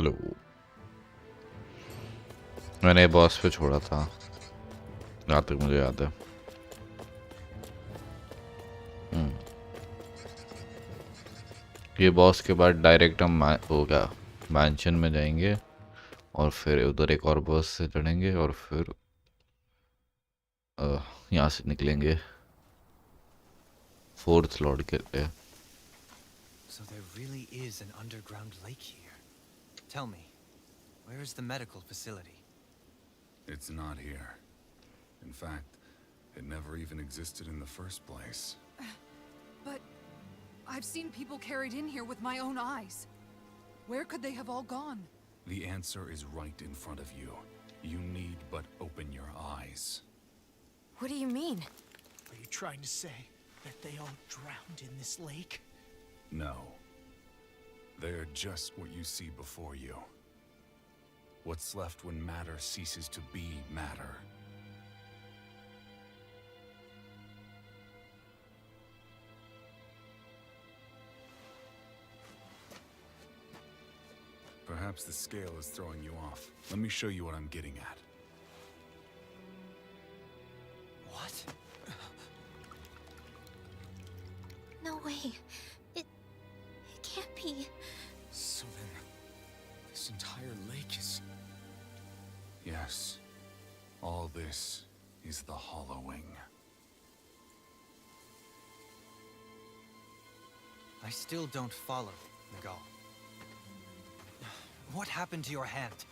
Hello. मैंने boss पे छोड़ा था, जहाँ तक मुझे याद है। ये बॉस के बाद डायरेक्ट हम होगा मैंशन में जाएंगे और फिर उधर एक और बॉस से चढ़ेंगे और फिर यहाँ से निकलेंगे फोर्थ लॉर्ड के लिए। So there really is an underground lake here. Tell me, where is the medical facility? It's not here. In fact, it never even existed in the first place. But I've seen people carried in here with my own eyes. Where could they have all gone? The answer is right in front of you. You need but open your eyes. What do you mean? Are you trying to say that they all drowned in this lake? No. They are just what you see before you. What's left when matter ceases to be matter. Perhaps the scale is throwing you off. Let me show you what I'm getting at. What? No way. It can't be. So then, this entire lake is... Yes. All this is the hollowing. I still don't follow, Miguel. What happened to your hand?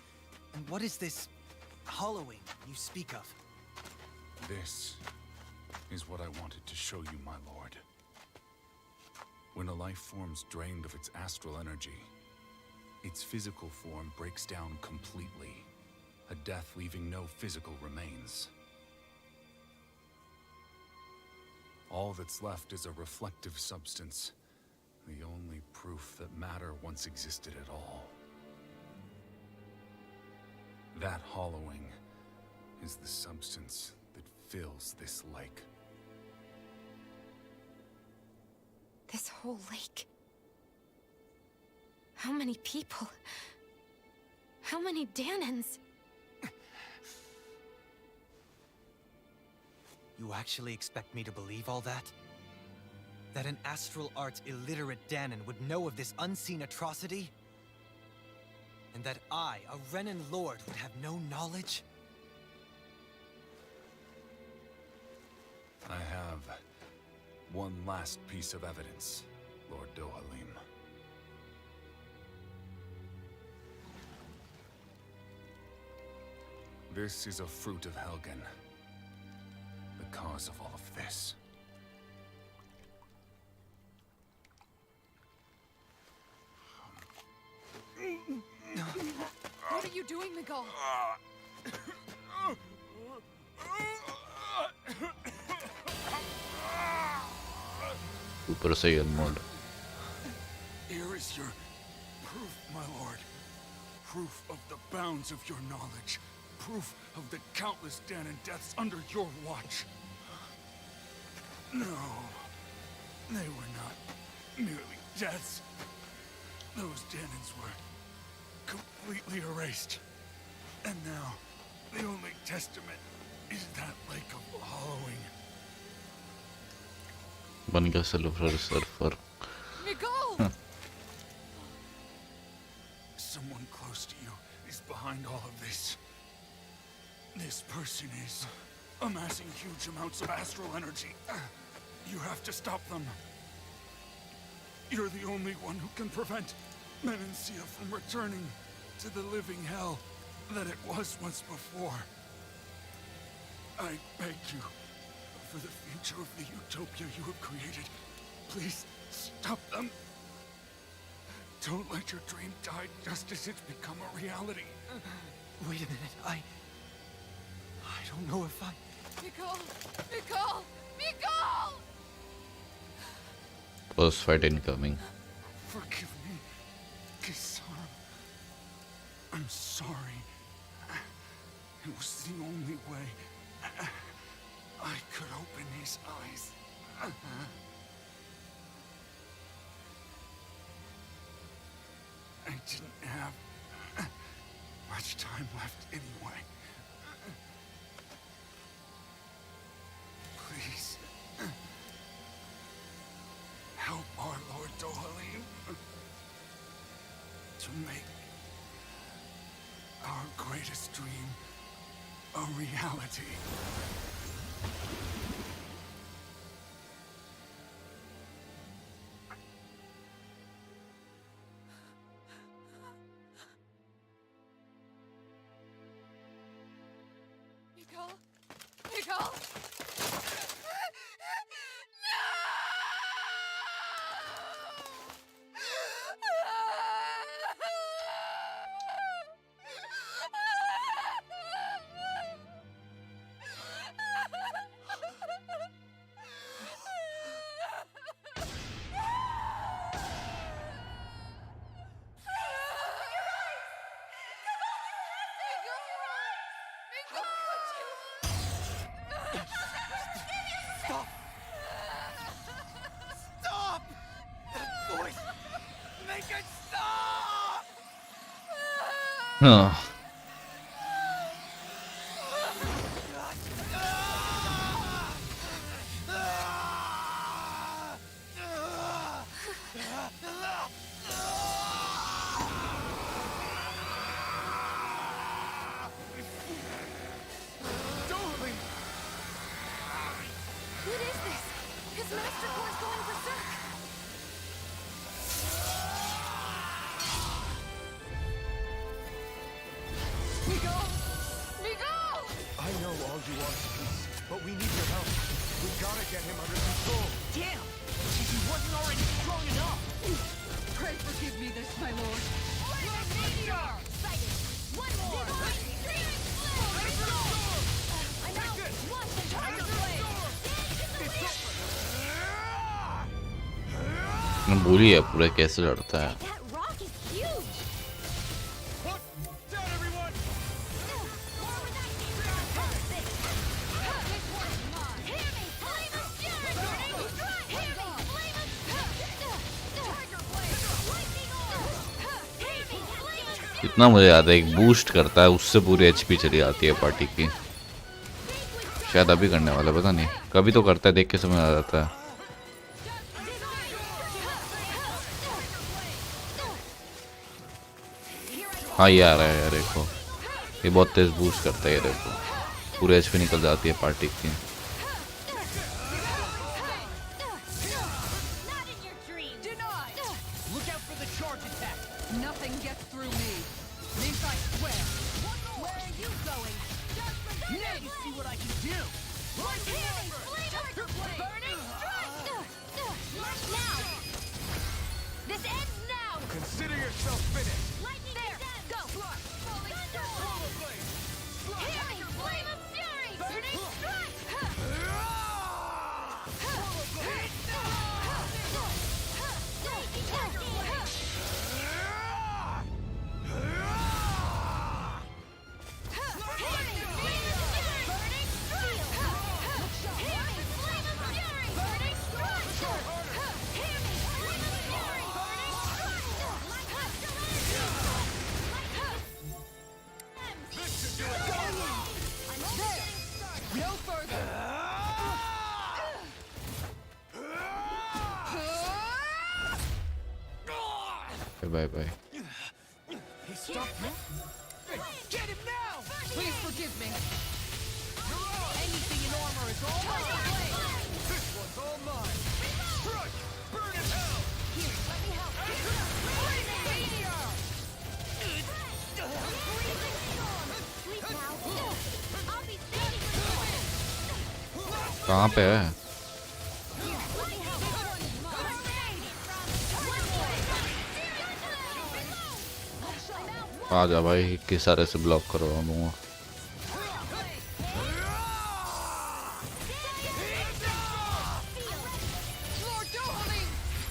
And what is this hollowing you speak of? This is what I wanted to show you, my lord. When a life form's drained of its astral energy, its physical form breaks down completely, a death leaving no physical remains. All that's left is a reflective substance, the only proof that matter once existed at all. That hollowing is the substance that fills this lake. This whole lake. How many people? How many Danans? You actually expect me to believe all that? That an astral arts illiterate Danan would know of this unseen atrocity? And that I, a Renan lord, would have no knowledge? I have one last piece of evidence, Lord Dohalim. This is a fruit of Helgen, the cause of all of this. What are you doing, Miguel? ऊपर से अनमोल। Here is your proof, my lord. Proof of the bounds of your knowledge. Proof of the countless Danan deaths under your watch. No, they were not merely deaths. Those Danans were completely erased. And now, the only testament is that lake of hollowing. बन गया silver surfer. Miguel! Someone close to you is behind all of this. This person is amassing huge amounts of astral energy. You have to stop them. You're the only one who can prevent Menancia from returning to the living hell that it was once before. I beg you, for the future of the utopia you have created, please stop them. Don't let your dream die just as it's become a reality. Wait a minute, I don't know if I... Miguel! Miguel! Miguel! Boss fight incoming. Forgive me, Kisara. I'm sorry. It was the only way I could open his eyes. I didn't have much time left anyway. Please. Help our Lord Dohalim to make our greatest dream a reality. Miguel? Miguel? Stop! Stop! That voice! Make it stop! Huh. What is this? His master core is going berserk. Miguel! Miguel! I know all you want is peace, but we need your help. We gotta get him under control. Damn! He wasn't already strong enough! Pray forgive me this, my lord. One more. I'm out. Watch the Tiger Blade. बुरी है पूरे कैसे लड़ता है. That rock is huge. What? Down, everyone! इतना मुझे याद है एक बूस्ट करता है उससे पूरी एचपी चली जाती है पार्टी की. शायद अभी करने वाला पता नहीं कभी तो करता है देख के समझ आ जाता है. हाँ ये आ रहा है यार देखो ये बहुत तेज बूस्ट करता है ये देखो पूरी एचपी निकल जाती है पार्टी की. Not in your dreams. Denied! Look out for the charge attack! Nothing gets through me. This I swear. Where are you going? Now you see what I can do! Burning strike! Now! This ends now! Consider yourself finished. Lightning there! Go! Hear me! Flame of fury! Burning strike! No further. Bye bye. He stopped me? Get him now! Please forgive me. Anything in armor is all mine! This one's all mine. Strike! Burn in hell! Here, let me help. Sleep now. I'll be saving you. कहाँ पे है. आ जा भाई किस सारे से block करवा दूंगा. Lord Dohalim!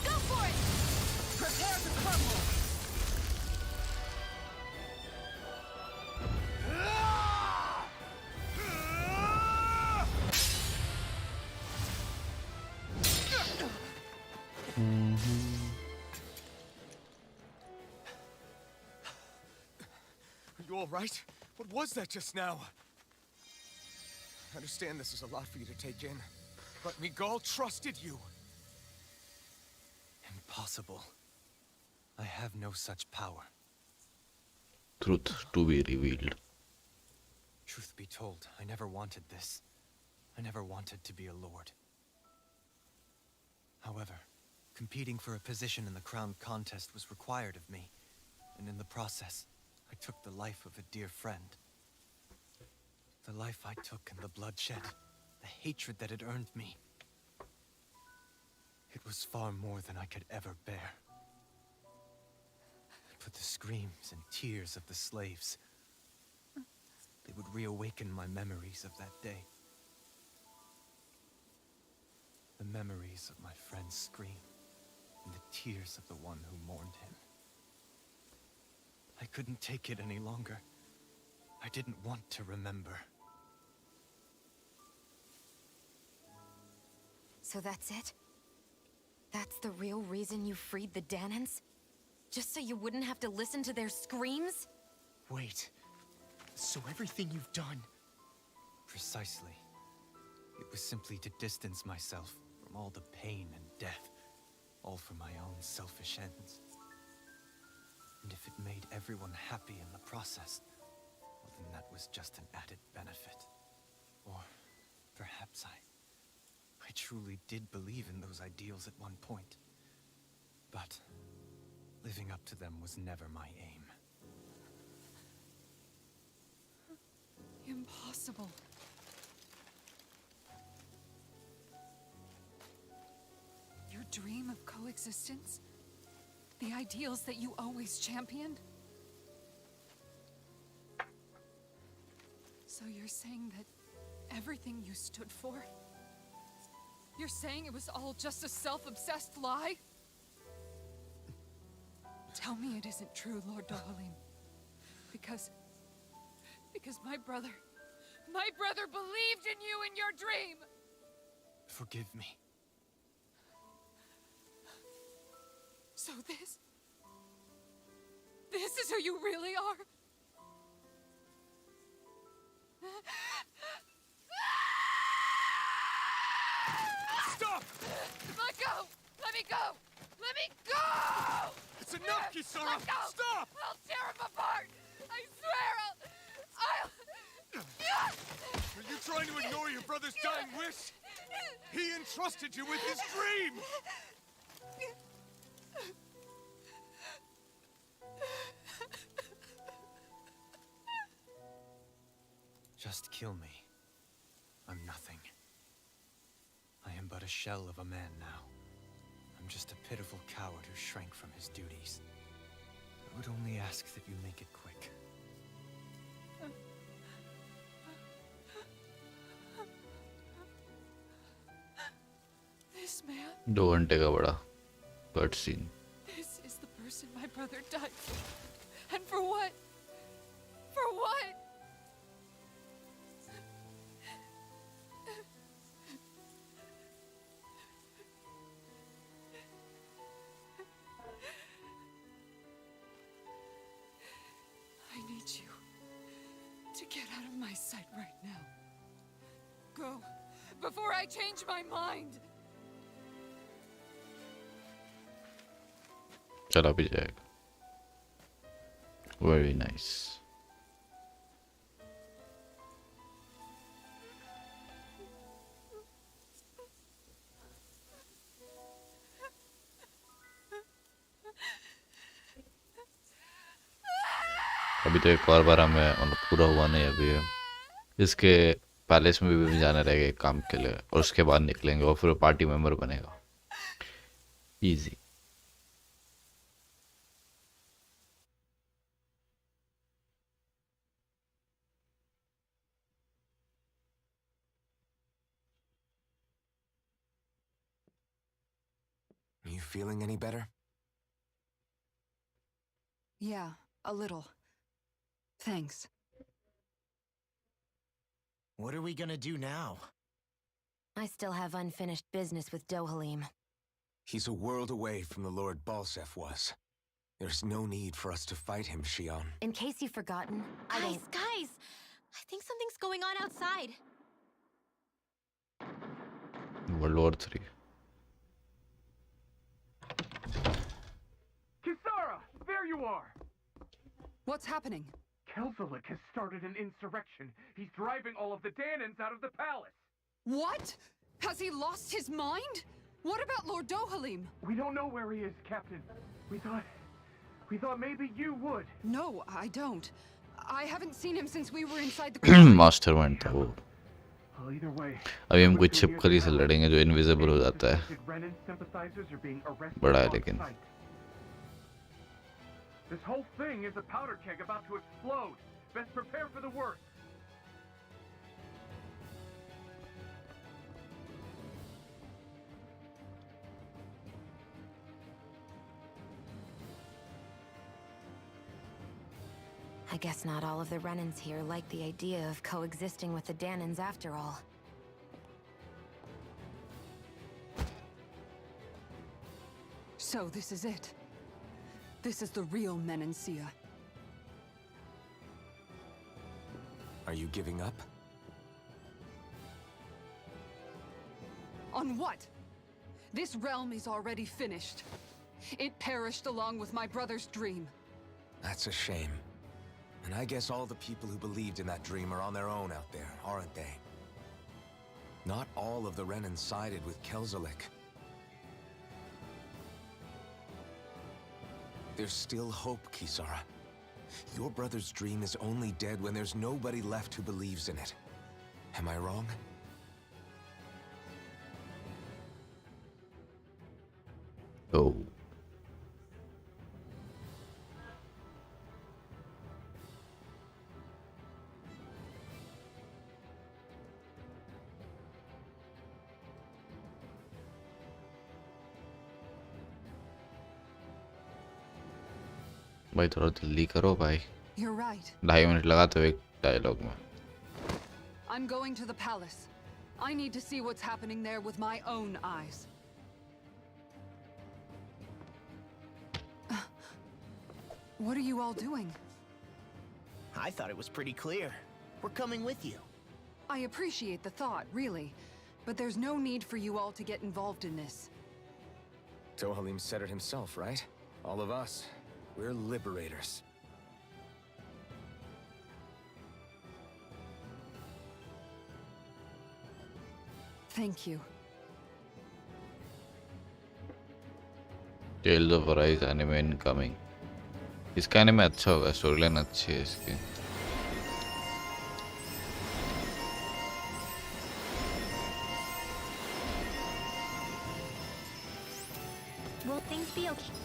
Go for it! Prepare to crumble. You all right? What was that just now? I understand this is a lot for you to take in, but Miguel trusted you. Impossible. I have no such power. Truth to be revealed. Truth be told, I never wanted this. I never wanted to be a lord. However, competing for a position in the crown contest was required of me, and in the process, I took the life of a dear friend. The life I took and the bloodshed, the hatred that it earned me. It was far more than I could ever bear. But the screams and tears of the slaves, they would reawaken my memories of that day. The memories of my friend's scream, and the tears of the one who mourned him. I couldn't take it any longer. I didn't want to remember. So that's it? That's the real reason you freed the Danans? Just so you wouldn't have to listen to their screams? Wait. So everything you've done... Precisely. It was simply to distance myself from all the pain and death, all for my own selfish ends. And if it made everyone happy in the process, well, then that was just an added benefit. Or perhaps I truly did believe in those ideals at one point. But living up to them was never my aim. Impossible. Your dream of coexistence? The ideals that you always championed? So you're saying that everything you stood for? You're saying it was all just a self-obsessed lie? Tell me it isn't true, Lord Dohalim. Because my brother believed in you in your dream! Forgive me. So this is who you really are? Stop! Let go! Let me go! Let me go! It's enough, Kisara! Let go! Stop! I'll tear him apart! I swear I'll... Are you trying to ignore your brother's dying wish? He entrusted you with his dream! Just kill me. I'm nothing. I am but a shell of a man now. I'm just a pitiful coward who shrank from his duties. I would only ask that you make it quick. This man, 2 घंटे का बड़ा cut scene. this is the person my brother died for. And for what? For what? I need you to get out of my sight right now. Go, before I change my mind. चला भी जाएगा. Very nice. अभी तो एक और बार हमें मतलब पूरा हुआ नहीं अभी है. इसके पैलेस में भी जाना रहेगा एक काम के लिए और उसके बाद निकलेंगे और फिर पार्टी मेंबर बनेगा. Easy. Are you feeling any better? Yeah, a little. Thanks. What are we gonna do now? I still have unfinished business with Dohalim. He's a world away from the Lord Balsef was. There's no need for us to fight him, Shion. In case you've forgotten, I don't... Guys! I think something's going on outside. World War 3. Kisara! There you are! What's happening? Kelzelik has started an insurrection. He's driving all of the Danans out of the palace. What? Has he lost his mind? What about Lord Dohalim? We don't know where he is, Captain. We thought maybe you would. No, I don't. I haven't seen him since we were inside the... mastermind था वो. Well, either way. अभी हम कोई छिपकली से लड़ेंगे जो invisible हो जाता है. Renan sympathizers are being arrested बड़ा है on लेकिन. sight. This whole thing is a powder keg about to explode. Best prepare for the worst. I guess not all of the Renans here like the idea of coexisting with the Danans after all. So this is it. This is the real Menancia. Are you giving up? On what? This realm is already finished. It perished along with my brother's dream. That's a shame. And I guess all the people who believed in that dream are on their own out there, aren't they? Not all of the Renan sided with Kelzelik. There's still hope, Kisara. Your brother's dream is only dead when there's nobody left who believes in it. Am I wrong? Oh. भाई थोड़ा जल्दी करो भाई. You're right. 2.5 minute लगाते हो एक dialogue में. I'm going to the palace. I need to see what's happening there with my own eyes. What are you all doing? I thought it was pretty clear. We're coming with you. I appreciate the thought, really. But there's no need for you all to get involved in this. Dohalim said it himself, right? All of us. We're liberators. Thank you. Tales of Arise anime incoming. इसका anime अच्छा होगा, storyline अच्छी है इसकी. Will things be okay?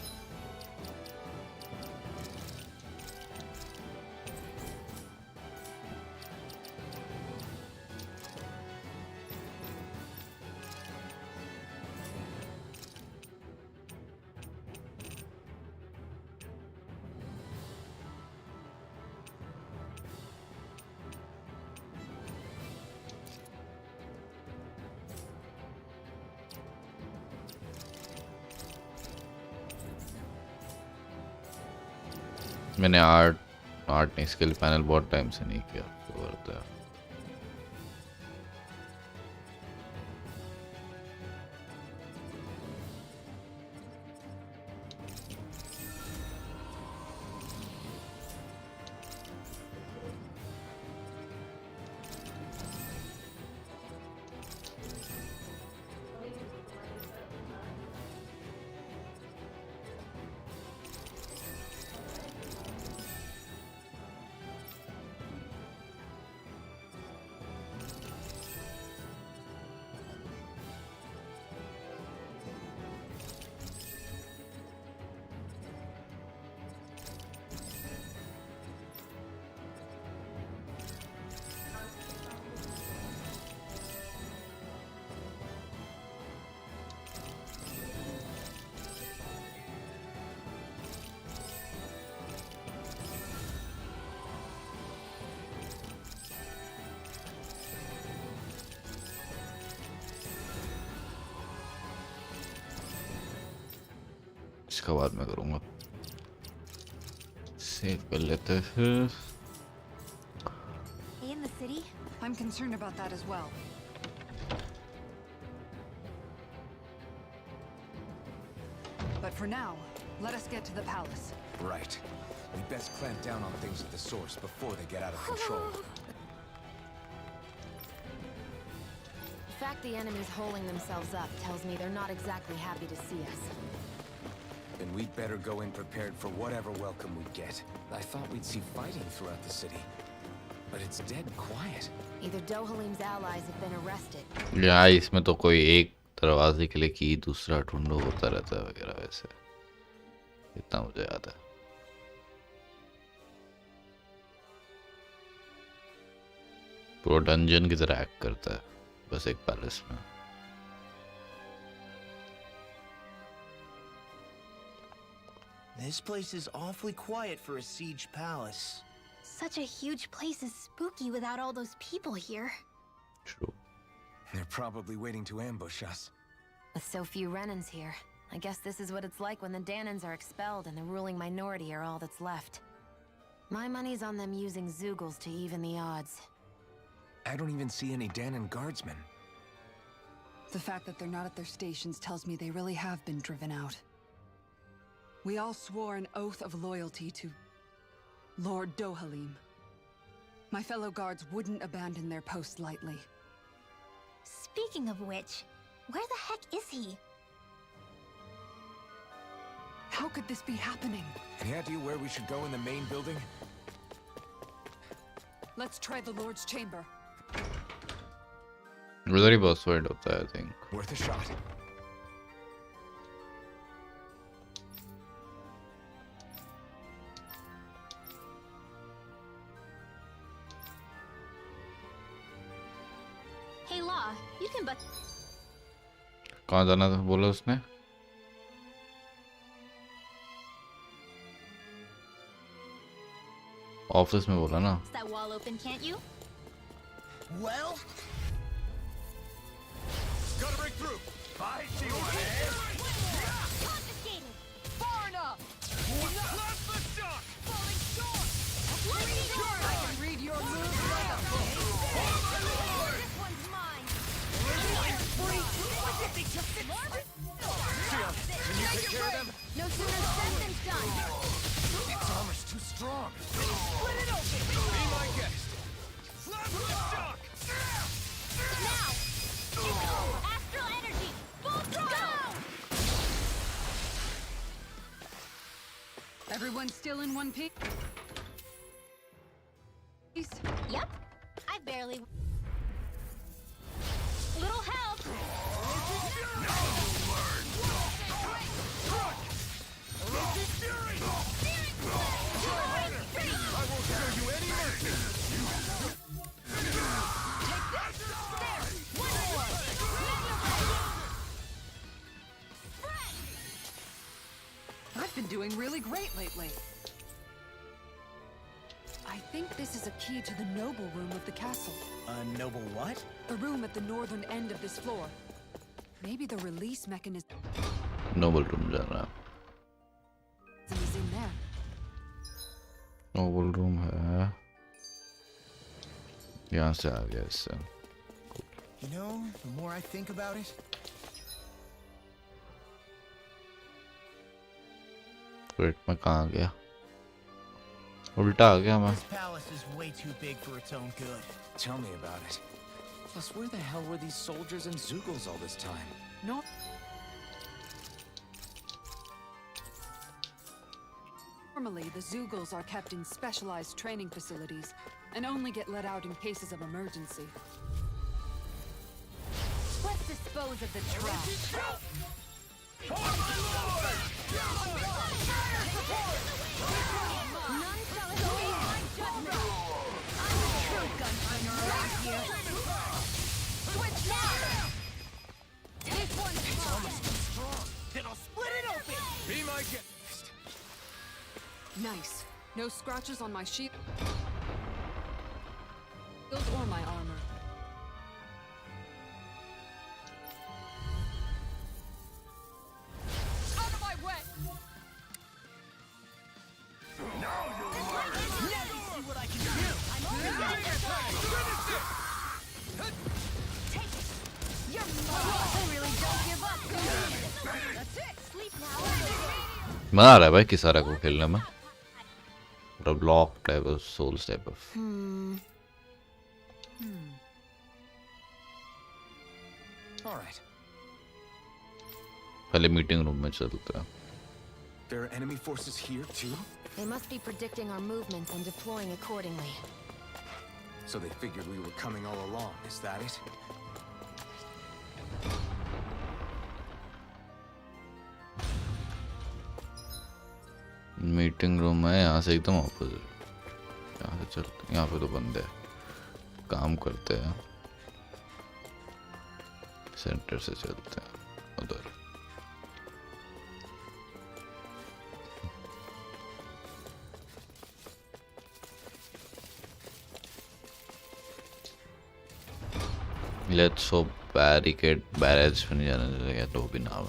मैंने art नहीं skill panel बहुत time से नहीं किया तो करता है. इसका बाद में करूँगा. सेव कर लेते हैं फिर. Hey, in the city? I'm concerned about that as well. But for now, let us get to the palace. Right. We best clamp down on things at the source before they get out of control. The fact the enemy's holding themselves up tells me they're not exactly happy to see us. Then we'd better go in prepared for whatever welcome we get. I thought we'd see fighting throughout the city. But it's dead quiet. Either Dohalim's allies have been arrested. यहाँ इसमें तो कोई एक दरवाजे के लिए की दूसरा ढूंढो होता रहता है वगैरह वैसे. इतना मुझे याद है. पूरा डंजन की तरह एक्ट करता है बस एक पैलेस में. This place is awfully quiet for a siege palace. Such a huge place is spooky without all those people here. True. They're probably waiting to ambush us. With so few Renans here, I guess this is what it's like when the Danans are expelled and the ruling minority are all that's left. My money's on them using Zeugles to even the odds. I don't even see any Danan guardsmen. The fact that they're not at their stations tells me they really have been driven out. We all swore an oath of loyalty to Lord Dohalim. My fellow guards wouldn't abandon their post lightly. Speaking of which, where the heck is he? How could this be happening? Any idea where we should go in the main building? Let's try the Lord's chamber. उधर ही boss fight होता है I think. Worth a shot. Hey, Law, you can but. कहाँ जाना था बोला उसने? Office में बोला ना. Is that wall open, can't you? Well, Gotta break through. I see one, eh? Confiscated! Far enough! Blast the shock! Falling short! I can read your moves like a book. This one's mine! Can you take care of them? No sooner said than done! Its armor's too strong. Split it open! Be my guest. Blast the shock! Now! Astral energy! Full throttle! Everyone still in one piece? Yep. I barely... Little help! I've been doing really great lately. I think this is a key to the noble room of the castle. a noble what? The room at the northern end of this floor. Maybe the release mechanism noble room जाना है. is in there. Noble room है. यहाँ से आ गया इससे. You know, the more I think about it, wait में कहाँ आ गया? उल्टा आ गया मैं. this palace is way too big for its own good. Tell me about it. Plus, where the hell were these soldiers and Zeugles all this time? No. Normally, the Zeugles are kept in specialized training facilities and only get let out in cases of emergency. Let's dispose of the trash. None shall escape my judgment. I'm a true gunslinger around here. Switch now! This one's mine. Then I'll split it open! Be my guest. Nice. No scratches on my shield or my armor. Out of my way! Now you मजा आ रहा है भाई किसारा को खेलने में, मतलब block type of souls type of. All right. पहले meeting room में चलते हैं। There are enemy forces here too? They must be predicting our movements and deploying accordingly. So they figured we were coming all along, is that it? Meeting room है यहाँ से एकदम opposite, यहाँ से चलते हैं। यहाँ पे तो बंदे काम करते हैं, सेंटर से चलते हैं उधर। लेट्स होप बैरिकेड बैरेज में नहीं जाने देगा तो भी ना।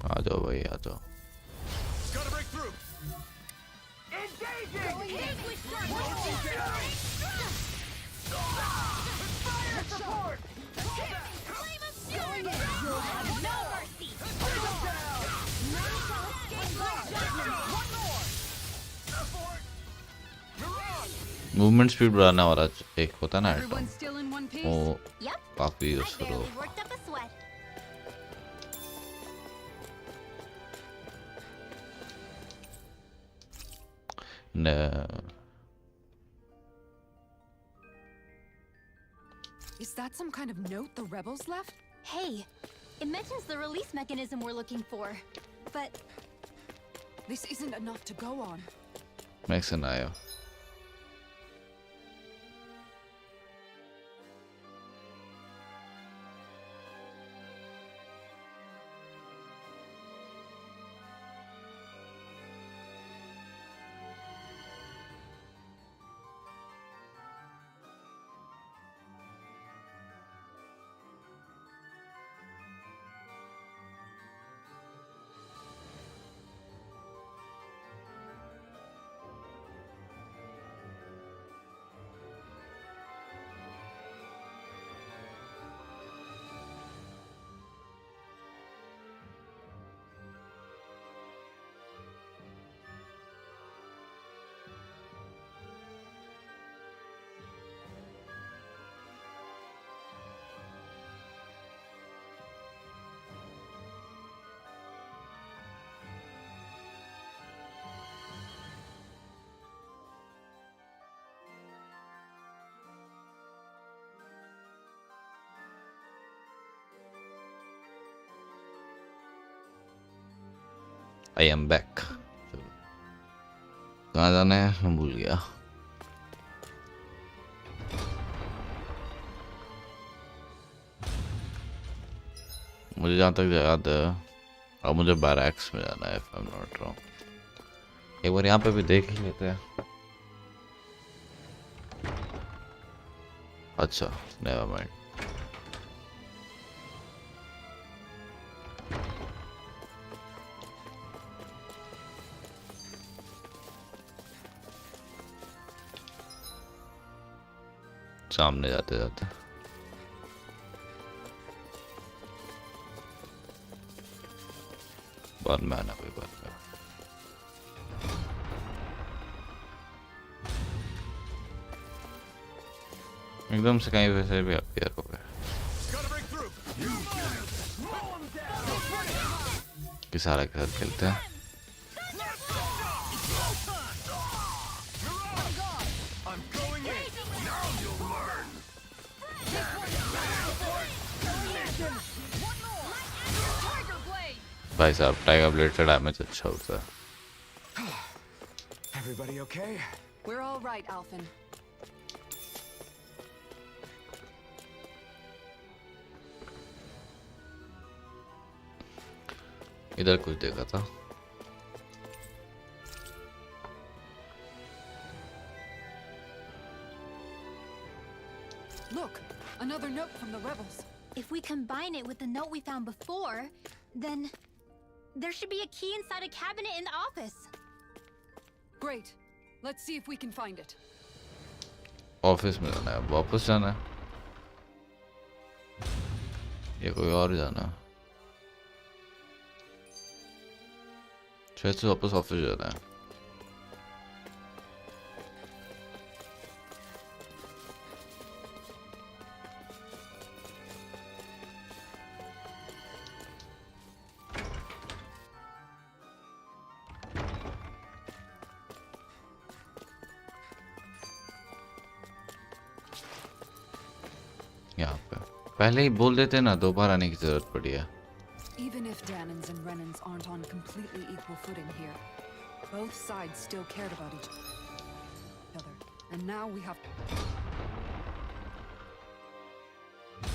आ जाओ भाई आ जाओ। मूवमेंट स्पीड बढ़ाने वाला एक होता है ना आइटम, वो काफी यूजफुल हो। Is that some kind of note the rebels left? Hey, it mentions the release mechanism we're looking for, but this isn't enough to go on. Makes an eye. I am back. कहाँ जाना है मैं भूल गया। मुझे जहाँ तक याद है अब मुझे बैरक्स में जाना है, if I'm not wrong। एक बार यहाँ पे भी देख ही लेते हैं। अच्छा never mind। सामने जाते जाते बाद में आना कोई बात नहीं। एकदम से कहीं वैसे भी अपीयर हो गए कि सारा के साथ खेलते हैं। भाई साहब टाइगर ब्लेड से डैमेज अच्छा होता है। Everybody okay? We're all right, Alphen. इधर कुछ देखा था। Look, another note from the rebels. if we combine it with the note we found before, then there should be a key inside a cabinet in the office. Great. Let's see if we can find it. Office में जाना है, वापस जाना है या कोई और जाना है? शायद से वापस ऑफिस जाना है। यहाँ पे पहले ही बोल देते ना, दो बार आने की जरूरत पड़ी है। Even if Danans and Renans aren't on completely equal footing here, both sides still cared about each other. And now we have to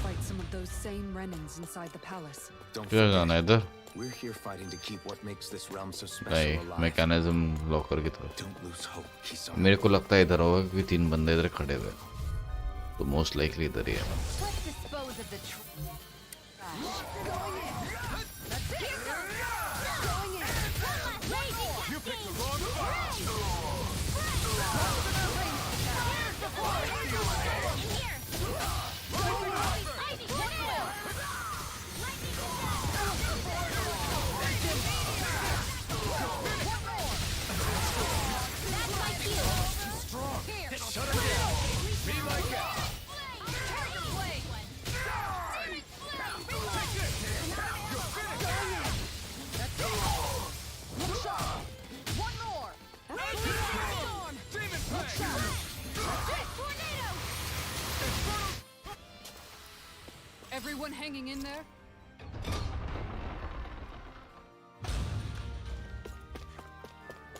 fight some of those same Renans inside the palace. Don't किधर जाना है इधर? we're here fighting to keep what makes this realm so special नहीं, alive. Mechanism locker की तरफ। Don't lose hope, Kisara. मेरे को लगता है इधर होगा क्योंकि 3 बंदे इधर खड़े हुए हैं। तो मोस्ट लाइकली इधर ही है। Let's dispose of the Everyone hanging in there?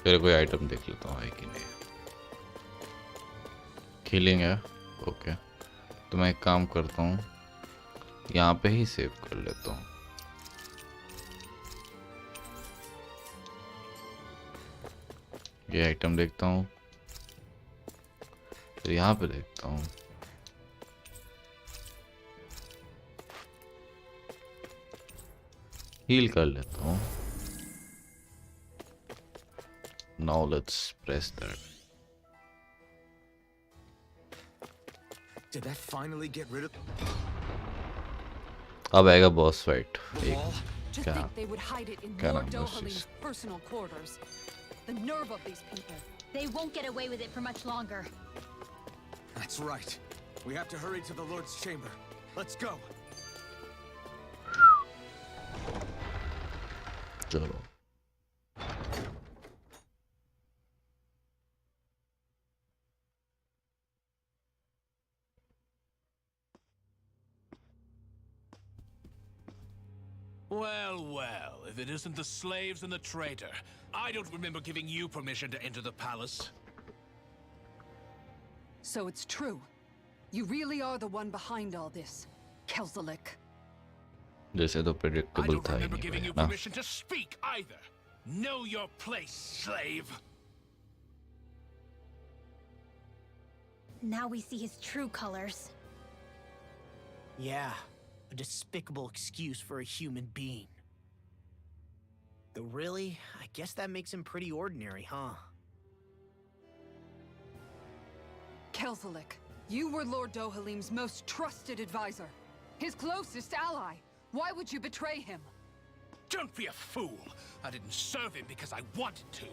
फिर कोई आइटम देख लेता हूँ है कि नहीं। हीलिंग है, ओके। तो मैं एक काम करता हूँ, यहाँ पे ही सेव कर लेता हूँ। ये आइटम देखता हूँ, फिर यहाँ पे देखता हूँ। हील कर लेता हूँ। Now let's press that. Did that finally get rid of अब आएगा boss fight. the wall? To क्या think they would hide it in क्या Lord नाम है उस Dohalim's cheese? personal quarters. The nerve of these people. They won't get away with it for much longer. That's right. We have to hurry to the Lord's chamber. Let's go. चलो। Well, well, if it isn't the slaves and the traitor. I don't remember giving you permission to enter the palace. So it's true. You really are the one behind all this, Kelzalik. जैसे तो I predictable don't था ही remember नहीं giving you भाई, ना। permission to speak either. Know your place, slave. Now we see his true colors. Yeah, a despicable excuse for a human being. Though really, I guess that makes him pretty ordinary, huh? Kelzalik, you were Lord Dohalim's most trusted advisor. His closest ally. Why would you betray him? Don't be a fool. I didn't serve him because I wanted to.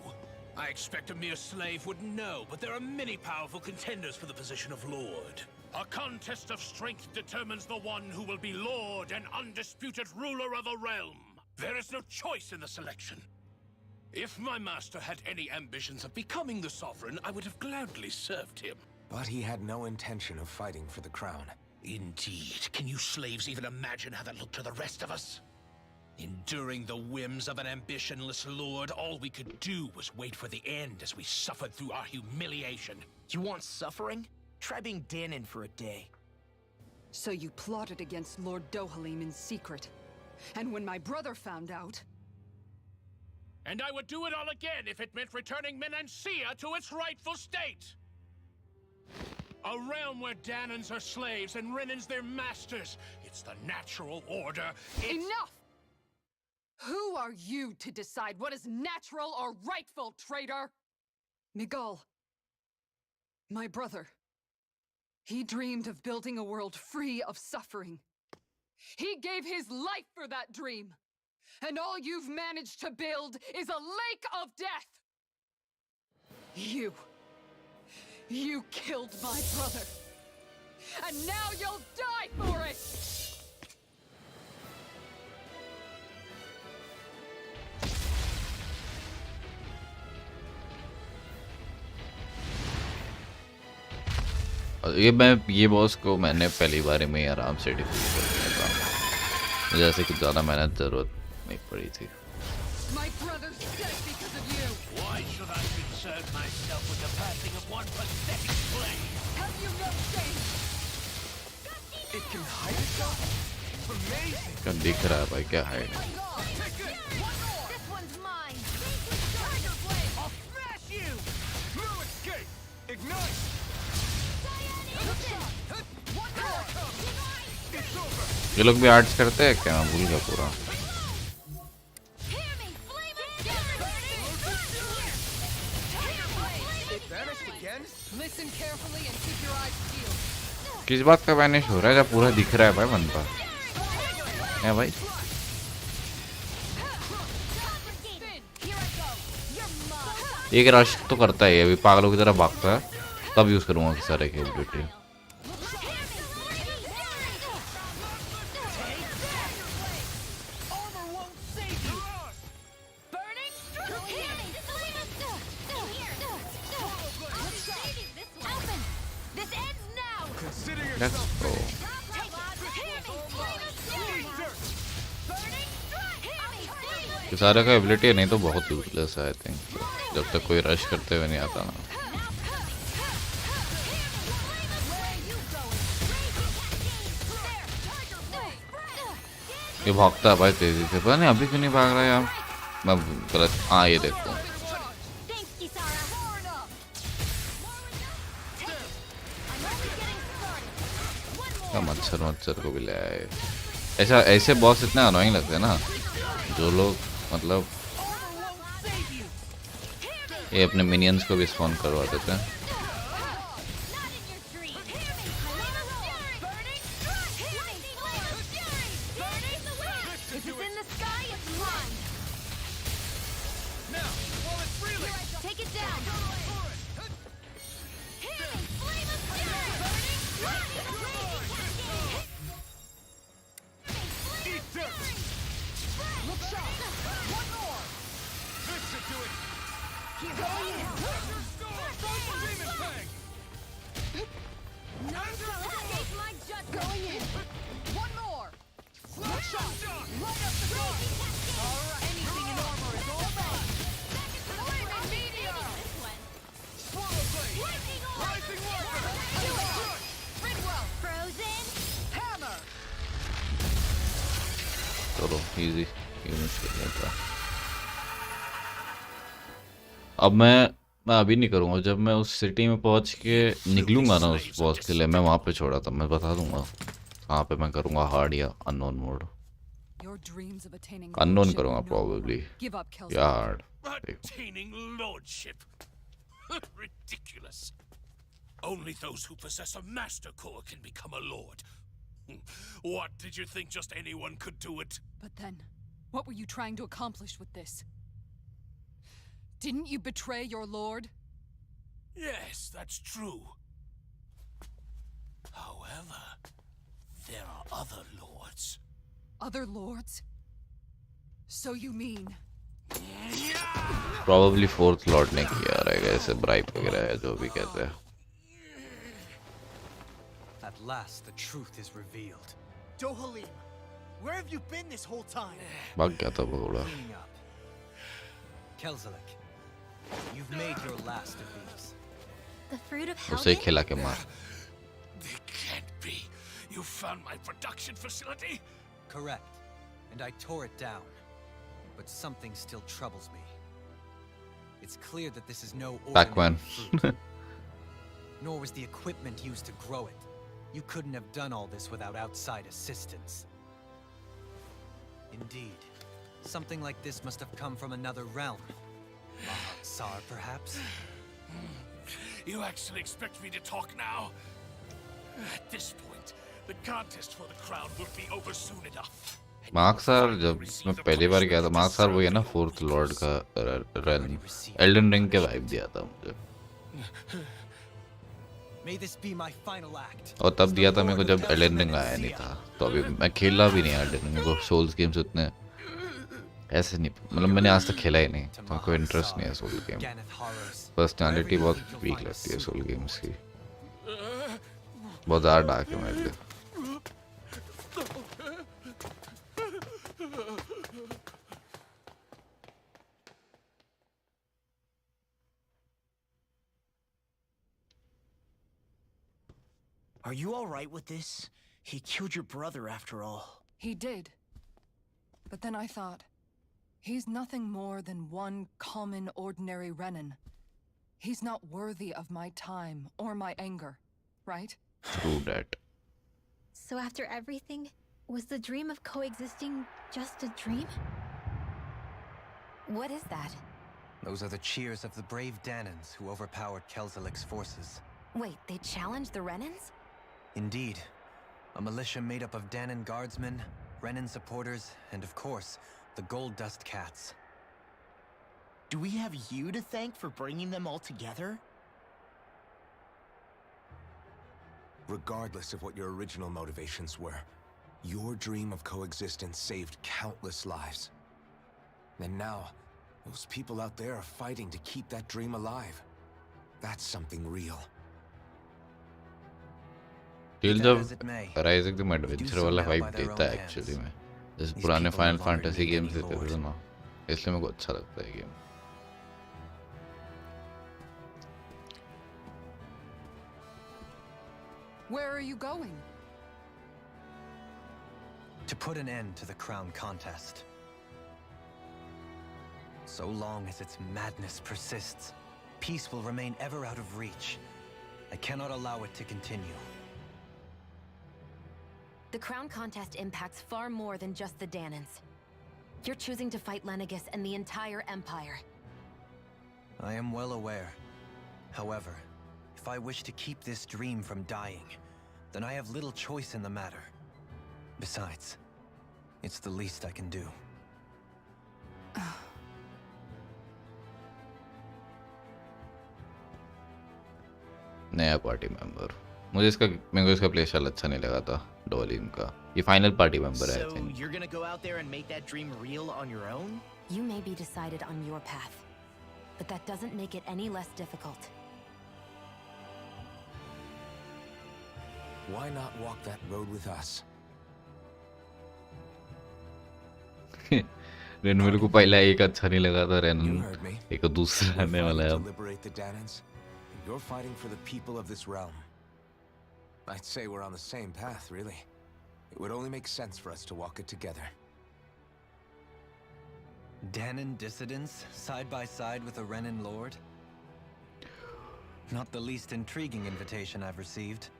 I expect a mere slave would know, but there are many powerful contenders for the position of Lord. A contest of strength determines the one who will be Lord and undisputed ruler of a realm. There is no choice in the selection. If my master had any ambitions of becoming the sovereign, I would have gladly served him. But he had no intention of fighting for the crown. Indeed. Can you slaves even imagine how that looked to the rest of us? Enduring the whims of an ambitionless lord, all we could do was wait for the end as we suffered through our humiliation. You want suffering? Try being Danon for a day. So you plotted against Lord Dohalim in secret. And when my brother found out... And I would do it all again if it meant returning Menancia to its rightful state! A realm where Danons are slaves and Renans their masters. It's the natural order. Enough! Who are you to decide what is natural or rightful, traitor? Miguel. My brother. He dreamed of building a world free of suffering. He gave his life for that dream! And all you've managed to build is a lake of death! You killed my brother! And now you'll die for it! और ये boss को मैंने पहली बार में आराम से defeat कर दिया था, जैसे कि ज़्यादा मेहनत ज़रूरत नहीं पड़ी थी। My brother's dead because of you! Why should I concern myself with the passing of one pathetic slave? Have you no shame? It can hide itself? Amazing! क्या दिख रहा है भाई, क्या hide? This one's mine! I'll smash you! No escape! Ignite! It's over! ये लोग भी arts करते हैं क्या? मैं भूल गया पूरा। It vanished again? Listen carefully and keep your eyes peeled. किस बात का वैनिश हो रहा है जब पूरा दिख रहा है भाई बनता है भाई? एक रश तो करता है, अभी पागलों की तरह भागता है, तब यूज करूंगा सारे की एबिलिटी। Let's go. ये सारे का एबिलिटी नहीं तो बहुत यूजलेस है आई थिंक, जब तक कोई रश करते हुए नहीं आता ना। ये भागता है भाई तेजी से, पता नहीं अभी क्यों नहीं भाग रहा है यार, मैं गलत। हाँ ये देखो, मच्छर को भी ले आए। ऐसे बॉस इतने अनोइंग लगते हैं ना, जो लोग मतलब ये अपने मिनियंस को भी स्पॉन करवा देते हैं। चलो इजी, ये मुश्किल नहीं था। अब मैं अभी नहीं करूँगा, जब मैं उस सिटी में पहुँच के निकलूंगा ना उस बॉस के लिए, मैं वहाँ पे छोड़ा था, मैं बता दूंगा कहाँ पे मैं करूँगा हार्ड या अननोन मोड। अननोन करूँगा प्रॉबेबली या hard. Attaining lordship. Ridiculous. Only those who possess a master core can become a lord. What, did you think just anyone could do it? But then, what were you trying to accomplish with this? Didn't you betray your lord? Yes, that's true. However, there are other lords. Other lords? So you mean... Probably fourth lord ने किया रहेगा, ऐसे bribe वगैरह है जो भी कहते हैं। At last, the truth is revealed. Dohalim, where have you been this whole time? भाग गया था बगोड़ा। Cleaning up. Kelzelik, you've made your last of these. The fruit of उसे Helgen? खिला के मार। They can't be. You found my production facility? Correct. And I tore it down. But something still troubles me. It's clear that this is no Pac-Man. ordinary fruit. Nor was the equipment used to grow it. You couldn't have done all this without outside assistance. Indeed. Something like this must have come from another realm. Mahak-Sar, perhaps? You actually expect me to talk now? At this point, the contest for the crown will be over soon enough. मार्क्सर जब मैं पहली बार गया था, मार्क्सर वो है ना fourth Lord का realm, Elden ring के वाइब दिया था मुझे। May this be my final act. और तब दिया था मेरे को जब एल्डन रिंग आया नहीं था, तो अभी मैं खेला भी नहीं एल्डन रिंग को। सोल्स गेम्स उतने ऐसे नहीं, मतलब मैंने आज तक खेला ही नहीं, तो कोई इंटरेस्ट नहीं है सोल गेम। पर्सनालिटी बहुत वीक लगती है सोल गेम्स की, बहुत ज़्यादा डार्क है मेरे लिए। Are you all right with this? He killed your brother after all. He did. But then I thought, he's nothing more than one common, ordinary Renan. He's not worthy of my time or my anger, right? True that. So after everything, was the dream of coexisting just a dream? What is that? Those are the cheers of the brave Danans who overpowered Kelzelik's forces. Wait, they challenged the Renans? Indeed. A militia made up of Danan guardsmen, Renan supporters, and of course, the Gold Dust Cats. Do we have you to thank for bringing them all together? Regardless of what your original motivations were, your dream of coexistence saved countless lives. And now, those people out there are fighting to keep that dream alive. That's something real. Tales of Arise एकदम adventure वाला vibe देता है actually में, जैसे पुराने final fantasy games देते थे ना, इसलिए मेरे को अच्छा लगता है game. Where are you going? To put an end to the crown contest. So long as its madness persists, peace will remain ever out of reach. I cannot allow it to continue. The crown contest impacts far more than just the Danans. You're choosing to fight Lenegis and the entire Empire. I am well aware. However, if I wish to keep this dream from dying, then I have little choice in the matter. Besides, it's the least I can do. नया party member, मुझे मेरे को इसका play style अच्छा नहीं लगा था Dolin का। ये फाइनल पार्टी मेंबर है आई So think. you're gonna go out there and make that dream real on your own? You may be decided on your path, but that doesn't make it any less difficult. Why not walk that road with us? रेनवेल को पहला एक अच्छा नहीं लगा था, You रेनन heard me. एक दूसरा आने We're वाला है fighting अब। to liberate the Danans, and you're fighting for the people of this realm. I'd say we're on the same path, really. It would only make sense for us to walk it together. Danan dissidents, side by side with a Renan lord? Not the least intriguing invitation I've received.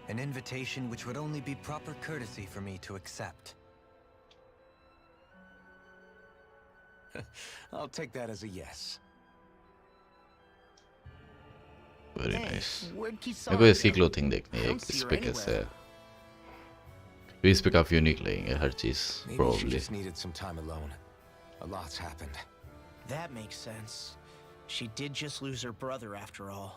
An invitation which would only be proper courtesy for me to accept. I'll take that as a yes. Very Hey, nice. where'd मेरे Kisara को इसकी go? Clothing देखनी I है, don't see इस her पे कैसे है। anywhere. इस पे काफी यूनिक लगेंगे हर चीज Maybe she probably. just needed some time alone. A lot's happened. That makes sense. She did just lose her brother after all.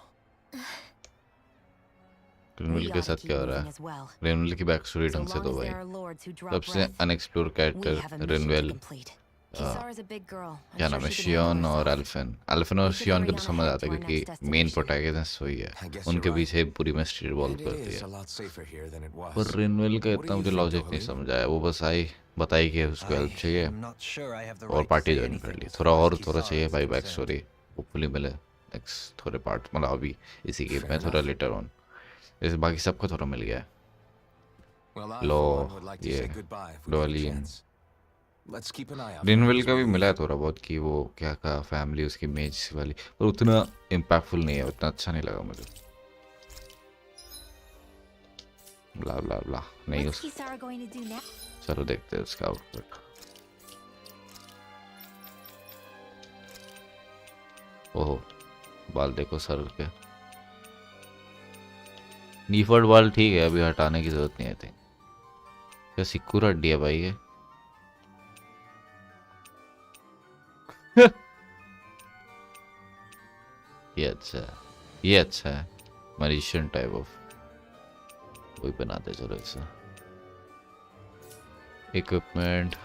रेनवेल We के ought to साथ keep क्या हो रहा moving है? as well. रेनवेल की बैक स्टोरी So ढंग से long दो as भाई। there are lords who draw सबसे breath, unexplored we character have a mission to रेनवेल, complete. Kisara's a big girl. I'm क्या sure नाम है, she can handle शियोन और herself. अल्फिन। अल्फिन और We should शियोन hurry को तो on समझ ahead आता है to our क्योंकि next मेन destination. प्रोटैगनिस्ट वही है, I guess उनके you're right. पीछे पूरी मिस्ट्री रिवॉल्व And it करती is है। a lot safer here than it was. पर रेनवेल का What do इतना you मुझे think, लॉजिक नहीं Dohalim? समझ आया, वो बस आई बताई कि उसको हेल्प चाहिए I'm not sure I have the और right to party say join anything कर ली। as थोड़ा far और as थोड़ा Kisara चाहिए is भाई बैक concerned. स्टोरी, होपफुली मिले नेक्स्ट थोड़े पार्ट, मतलब अभी इसी गेम Fair में थोड़ा enough. Later on. जैसे बाकी सबको थोड़ा मिल गया है। Well, I low, for one would like to ये say goodbye if we get a Dolin. chance. Let's keep an eye out. for रेनवेल those का भी who मिला है leave. थोड़ा बहुत कि वो क्या कहा फैमिली उसकी मेज वाली, पर उतना इम्पैक्टफुल नहीं है, उतना अच्छा नहीं लगा मुझे। ब्ला ब्ला ब्ला नहीं What's उस Kisara going to do now? चलो देखते हैं उसका आउटफिट। ओहो, बाल देखो सर के। डिफॉल्ट वाल ठीक है, अभी हटाने की जरूरत नहीं है थिंक। क्या सिक्योर हड्डी है भाई ये? ये अच्छा है, ये अच्छा है, मैजिशियन टाइप ऑफ वही बनाते चलो इससे। इक्विपमेंट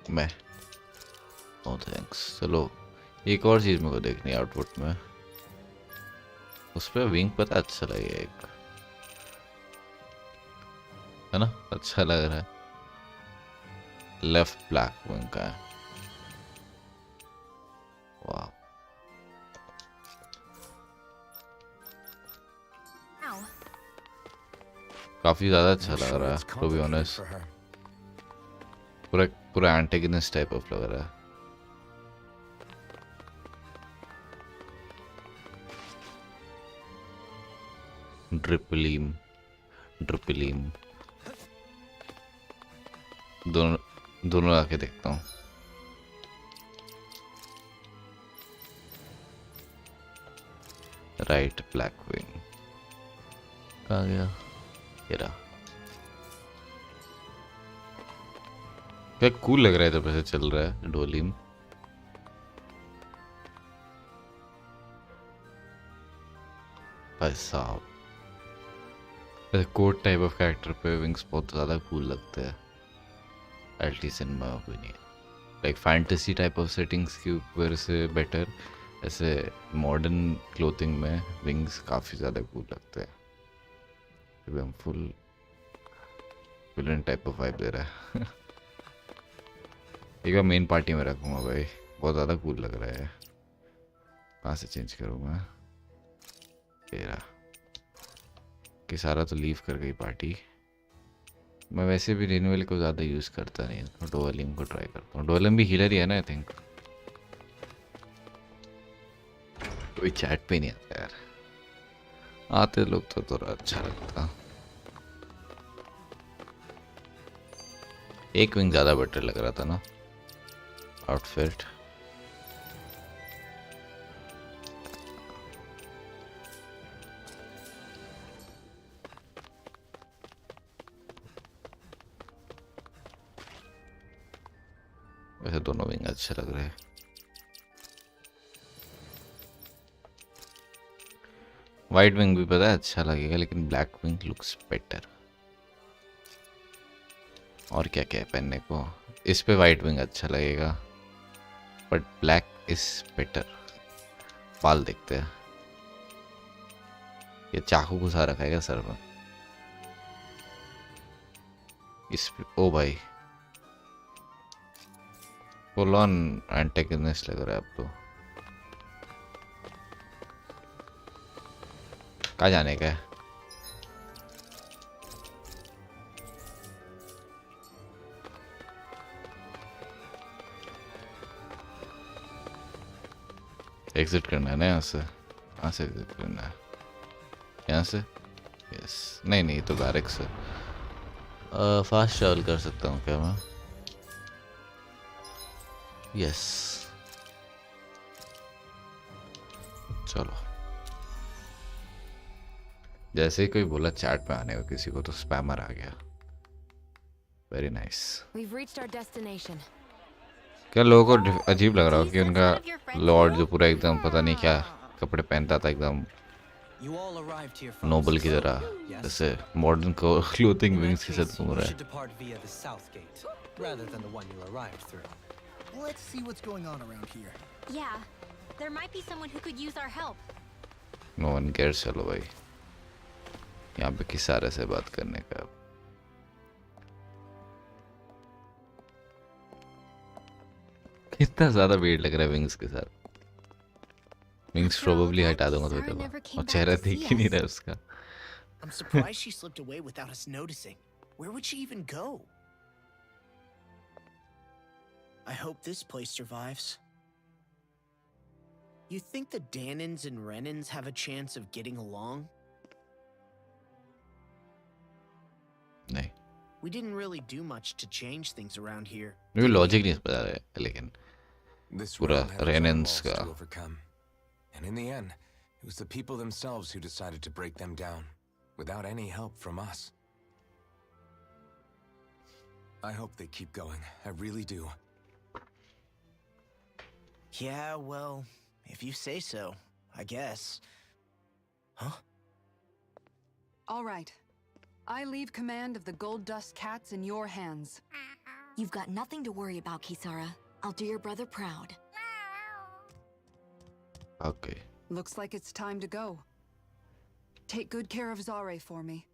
मैं नो थैंक्स। चलो एक और चीज मेरे को देखनी है आउटपुट में, उस पर विंग पता अच्छा लगे एक, है ना, अच्छा लग रहा है। लेफ्ट ब्लैक विंग का है, वाह Ow. काफी ज्यादा अच्छा I'm लग sure रहा it's है to be complicated honest. for her. पूरा पूरा एंटेगनिस्ट टाइप ऑफ लग रहा है। ड्रिपलीम ड्रिपलीम दोनों दोनों आके देखता हूँ। राइट ब्लैक विंग कहाँ गया ये रहा। क्या कूल लग रहा है जब ऐसे चल रहा है डोलीम। भाई साहब ऐसे कोट टाइप ऑफ कैरेक्टर पे विंग्स बहुत ज़्यादा कूल लगते हैं, at least in my opinion. Like fantasy type of settings के ऊपर से बेटर ऐसे मॉडर्न क्लोथिंग में विंग्स काफ़ी ज़्यादा कूल लगते हैं। एकदम full villain type of vibe दे रहा है। एक बार मेन पार्टी में रखूँगा भाई, बहुत ज़्यादा कूल लग रहा है। कहाँ से चेंज करूँगा तेरा कि सारा तो लीव कर गई पार्टी। मैं वैसे भी रिन्यूअल को ज़्यादा यूज़ करता नहीं, तो डोअलिम को ट्राई करता हूँ। डोअलिम भी हीलर ही है ना आई थिंक। कोई चैट पे नहीं आता यार, आते लोग तो थोड़ा अच्छा लगता। एक विंग ज़्यादा बेटर लग रहा था ना आउटफिट। वैसे दोनों विंग अच्छे लग रहे हैं। वाइट विंग भी पता है अच्छा लगेगा, लेकिन ब्लैक विंग लुक्स बेटर। और क्या क्या है पहनने को, इस पे वाइट विंग अच्छा लगेगा बट ब्लैक इज बेटर। बाल देखते हैं, ये चाकू घुसा रखा है क्या सर में इस पे? ओ भाई फुल ऑन एंटेगनिस्ट लग रहा है अब तो। कहाँ जाने का है? एग्जिट करना है ना यहाँ से? कहाँ से एग्जिट करना है? यहाँ से? यस नहीं नहीं तो बैरिक से। फास्ट ट्रैवल कर सकता हूँ क्या मैं? यस चलो। जैसे ही कोई बोला चैट में आने को किसी को, तो स्पैमर आ गया। Very nice. We've reached our destination. क्या लोगों को अजीब लग रहा हो कि उनका लॉर्ड जो पूरा एकदम पता नहीं क्या कपड़े पहनता था, एकदम You all arrived here from noble की Slough, तरह, yes? जैसे मॉडर्न को क्लोथिंग In विंग्स that के case, साथ घूम you रहा should है। depart via the south gate, rather than the one you arrived through. Let's see what's going on around here. Yeah, there might be someone who could use our help. No one cares. चलो भाई, यहाँ पे किस सारे से बात करने का। कितना ज्यादा भीड़ लग रहा है विंग्स के साथ। विंग्स प्रोबेबली हटा दूंगा थोड़ी देर बाद, और चेहरा देख ही नहीं रहा उसका। I'm surprised she slipped away without us noticing. Where would she even go? I hope this place survives. You think the Danans and Renans have a chance of getting along? नहीं। We didn't really do much to change things around here. मुझे logic नहीं पता है लेकिन This पूरा realm had its own रेनेंस walls का to overcome. And in the end, it was the people themselves who decided to break them down, without any help from us. I hope they keep going. I really do. Yeah, well, if you say so, I guess. Huh? All right. I leave command of the Gold Dust Cats in your hands. You've got nothing to worry about, Kisara. I'll do your brother proud. Okay. Looks like it's time to go. Take good care of Zare for me.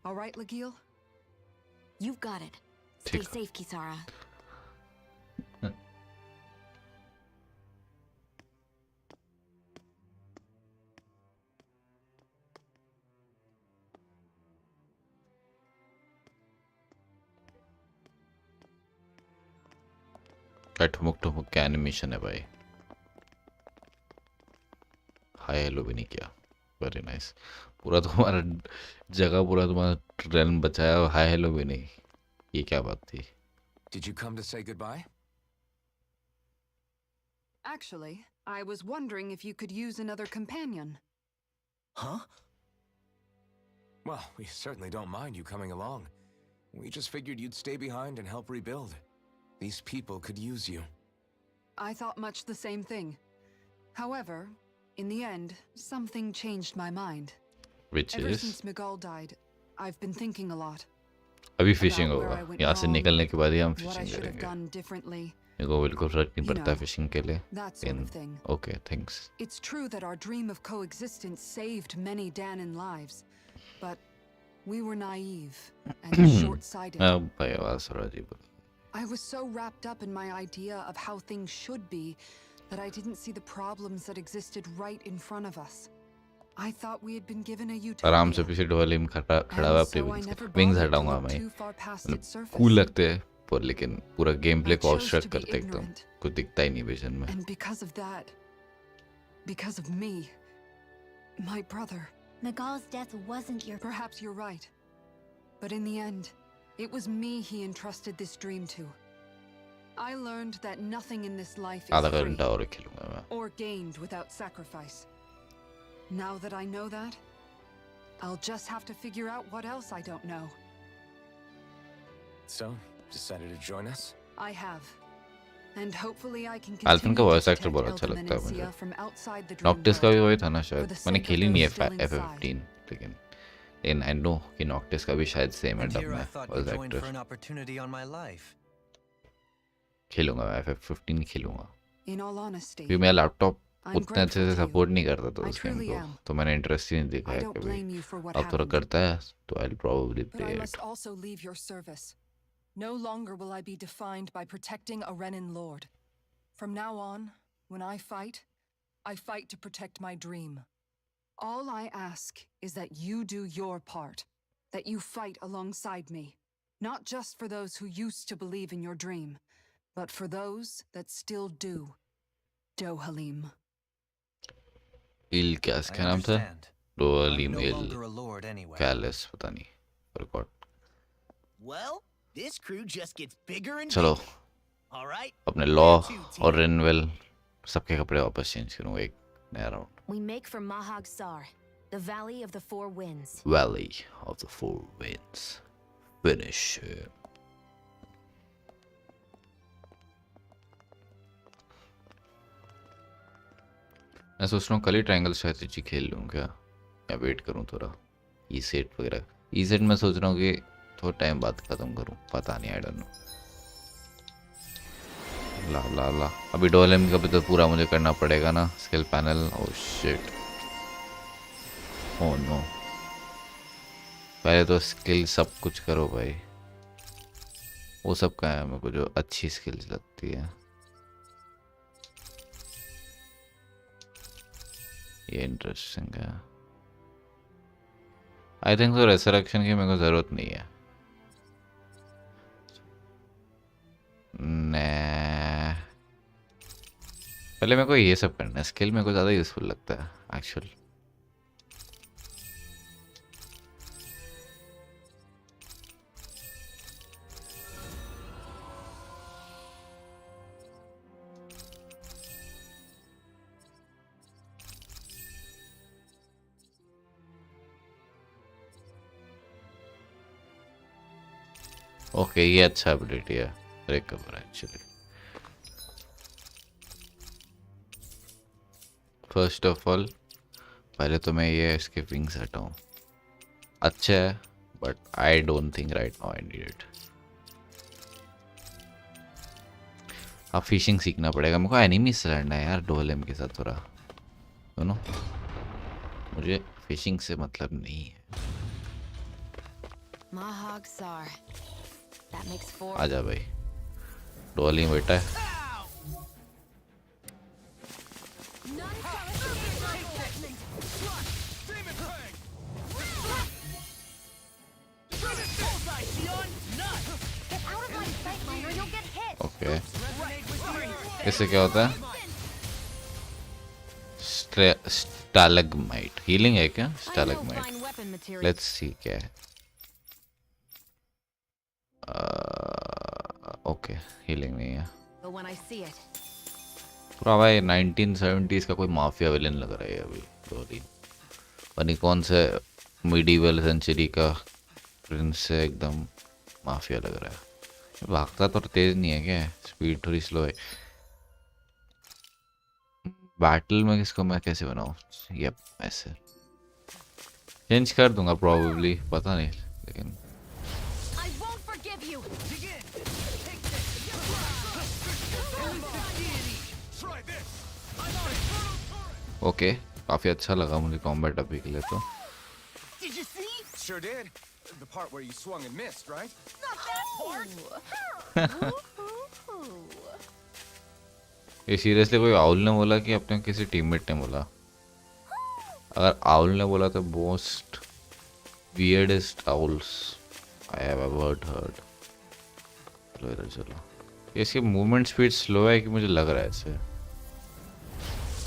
All right, Legil? You've got it. Stay ठीक safe, Kisara. ठुमुक का animation है भाई hi hello भी नहीं किया very nice पूरा तुम्हारा जगह पूरा तुम्हारा रेलम बचाया और हाय हेलो भी नहीं ये क्या बात थी Did you come to say goodbye? Actually, I was wondering if you could use another companion. Huh? Well, we certainly don't mind you coming along. We just figured you'd stay behind and help rebuild. These people could use you. I thought much the same thing. However, in the end, something changed my mind. which Ever is since Miguel died, I've been thinking a lot. अभी fishing about where होगा I went यहाँ से wrong, निकलने के बाद ही हम What I fishing should have करेंगे done differently, मेरे को बिल्कुल फर्क नहीं You पड़ता know, फिशिंग के लिए that sort in of thing. Okay thanks It's true that our dream of coexistence saved many Danan lives, but we were naive and short-sighted. भाई आवाज थोड़ा अजीब है। I was so wrapped up in my idea of how things should be that I didn't see the problems that existed right in front of us. I thought we had been given a आराम से utopia, पीछे ढोलिम खड़ा हुआ and अपने so I wings never wings bothered to हटाऊंगा look मैं too far past its surface. Cool लगते हैं पर लेकिन पूरा गेम प्ले I को chose ऑब्स्ट्रक्ट to be करते एकदम ignorant. कुछ दिखता ही नहीं विजन में And because of that, because of me, my brother, Nagal's death wasn't your... perhaps you're right. But in the end, it was me he entrusted this dream to. I learned that nothing in this life आधा is free घंटा और खेलूंगा मैं or gained without sacrifice. Now that I know that, I'll just have to figure out what else I don't know. So, decided to join us? I have. And hopefully I can Alvin का continue voice to actor protect बहुत अच्छा Eldon लगता है and मुझे Sia from outside the dream नॉक्टिस का भी world. वही था ना For शायद the मैंने sake of खेली नहीं है those still F15 लेकिन इन आई नो कि नॉक्टिस का भी शायद सेम है And डब here I में thought voice to join actor for an opportunity on my life. खेलूंगा मैं F15 खेलूंगा In all honesty, क्योंकि मेरा लैपटॉप I'm उतने अच्छे से grateful to you. सपोर्ट नहीं करता था I उस गेम truly को am. तो मैंने इंटरेस्ट ही नहीं I दिखाया don't कभी blame you for what अब थोड़ा happened. करता है तो I will probably But play I it must also leave your service. No longer will I be defined by protecting a Renan lord. From now on, when I fight to protect my dream. All I ask is that you do your part, that you fight alongside me. Not just for those who used to believe in your dream, but for those that still do. Dohalim. इल क्या I इसका नाम था understand. I'm Dohalim no इल longer a lord anyway. कैलिस पता नहीं record Well, this crew just gets bigger and चलो bigger. All right. अपने लॉ Where to, और team? रेनवेल सबके कपड़े वापस चेंज करूंगा एक नया round We make for Mahag Sar, the Valley of the Four Winds. Valley of the Four Winds finish मैं सोच रहा हूँ कल ही ट्रायंगल स्ट्रेटेजी खेल लूँ क्या या वेट करूँ थोड़ा ई सेट वगैरह ई सेट मैं सोच रहा हूँ कि थोड़ा टाइम बाद खत्म करूँ पता नहीं आई डोंट नो ला ला ला अभी डोलेम का भी तो पूरा मुझे करना पड़ेगा ना skill panel oh shit oh no पहले तो स्किल सब कुछ करो भाई वो सब का है मेरे को जो अच्छी स्किल्स लगती है ये इंटरेस्टिंग है आई थिंक तो रेसरेक्शन की मेरे को ज़रूरत नहीं है ने पहले मेरे को ये सब करना है स्किल मेरे को ज़्यादा यूज़फुल लगता है एक्चुअल ओके ये अच्छा एबिलिटी है, recover actually. First of all पहले तो मैं ये इसके विंग्स हटाऊं। अच्छा है but I don't think right now I need it. अब फिशिंग सीखना पड़ेगा मेरे को, एनिमी से लड़ना है यार डोलेम के साथ थोड़ा, यू नो। मुझे फिशिंग से मतलब नहीं है। Mahog Sar. That makes 4. आजा भाई, डोलिंग बेटा है। ओके इससे क्या होता है? स्टैलेग्माइट हीलिंग है क्या? स्टैलेग्माइट लेट्स सी क्या है। ओके हीलिंग नहीं है। But when I see it, पूरा भाई 1970s का कोई माफिया विलन लग रहा है अभी डोली। पता कौन से मिडीवल सेंचुरी का प्रिंस से एकदम माफिया लग रहा है। भागता तो तेज नहीं है क्या? स्पीड थोड़ी स्लो है। बैटल में किसको मैं कैसे बनाऊं? यप ऐसे चेंज कर दूंगा प्रोबेबली, पता नहीं लेकिन I won't forgive you. Okay काफी अच्छा लगा मुझे कॉम्बैट अभी के लिए तो। Did you see? Sure did. The part where you swung and missed, right? Not that part. ये सीरियसली कोई आउल ने बोला कि अपने किसी टीममेट ने बोला? अगर आउल ने बोला तो most weirdest owls I have ever heard. चलो इधर चलो। इसकी मूवमेंट स्पीड स्लो है कि मुझे लग रहा है ऐसे।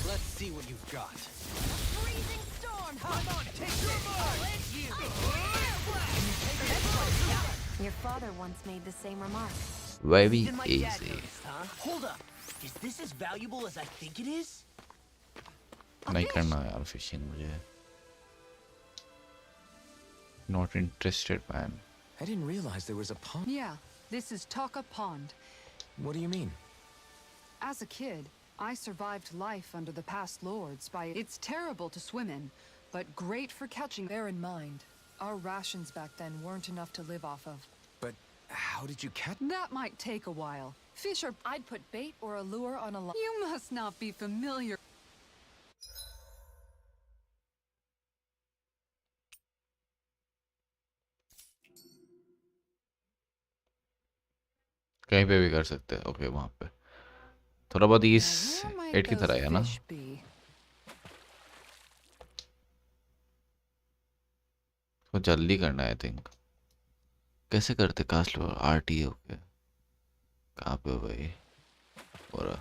Let's see what you've got. Freezing storm. Come on, take this. Your father once made the same remark. Very Even my dad easy. noticed, huh? Hold up. Is this as valuable as I think it is? नहीं करना यार fishing मुझे। Not interested man. I didn't realize there was a pond. Yeah, this is Taka Pond. What do you mean? As a kid, I survived life under the past lords by... It's terrible to swim in, but great for catching. Bear in mind, our rations back then weren't enough to live off of. But how did you catch? That might take a while. Fish are... I'd put bait or a lure on a line. You must not be familiar. कहीं पे भी कर सकते हैं। Okay वहाँ पे थोड़ा बहुत इस एट की तरह है ना। Fish be? तो जल्दी करना है आई थिंक। कैसे करते कास्ट आरटी ओके कहाँ पे हो भाई? और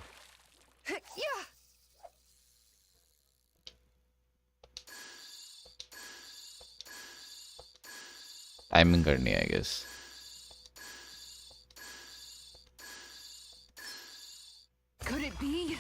टाइमिंग करनी है I guess. Could it be?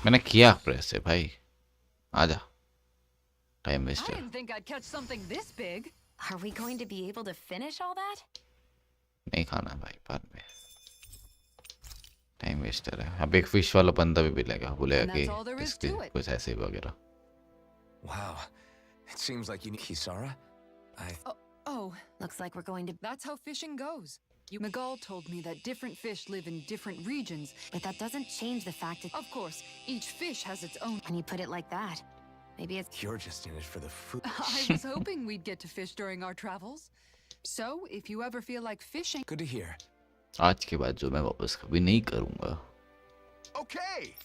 मैंने किया प्रेस है भाई, आजा। Time I waster. didn't think I'd catch something this big. Are we going to be able to finish all that? नहीं खाना भाई बाद में, टाइम वेस्टर है। अब एक फिश वाला बंदा भी मिलेगा, बोलेगा And that's all there कि is इसके to it. कुछ ऐसे वगैरह। Wow. It seems like you need Kisara. Oh, Looks like we're going to... that's how fishing goes. Miguel told me that different fish live in different regions. But that doesn't change the fact that... Of course, each fish has its own... When you put it like that, maybe it's... You're just in it for the food. I was hoping we'd get to fish during our travels. So, if you ever feel like fishing... Good to hear. आज के बाद जो मैं वापस कभी नहीं करूँगा। Okay.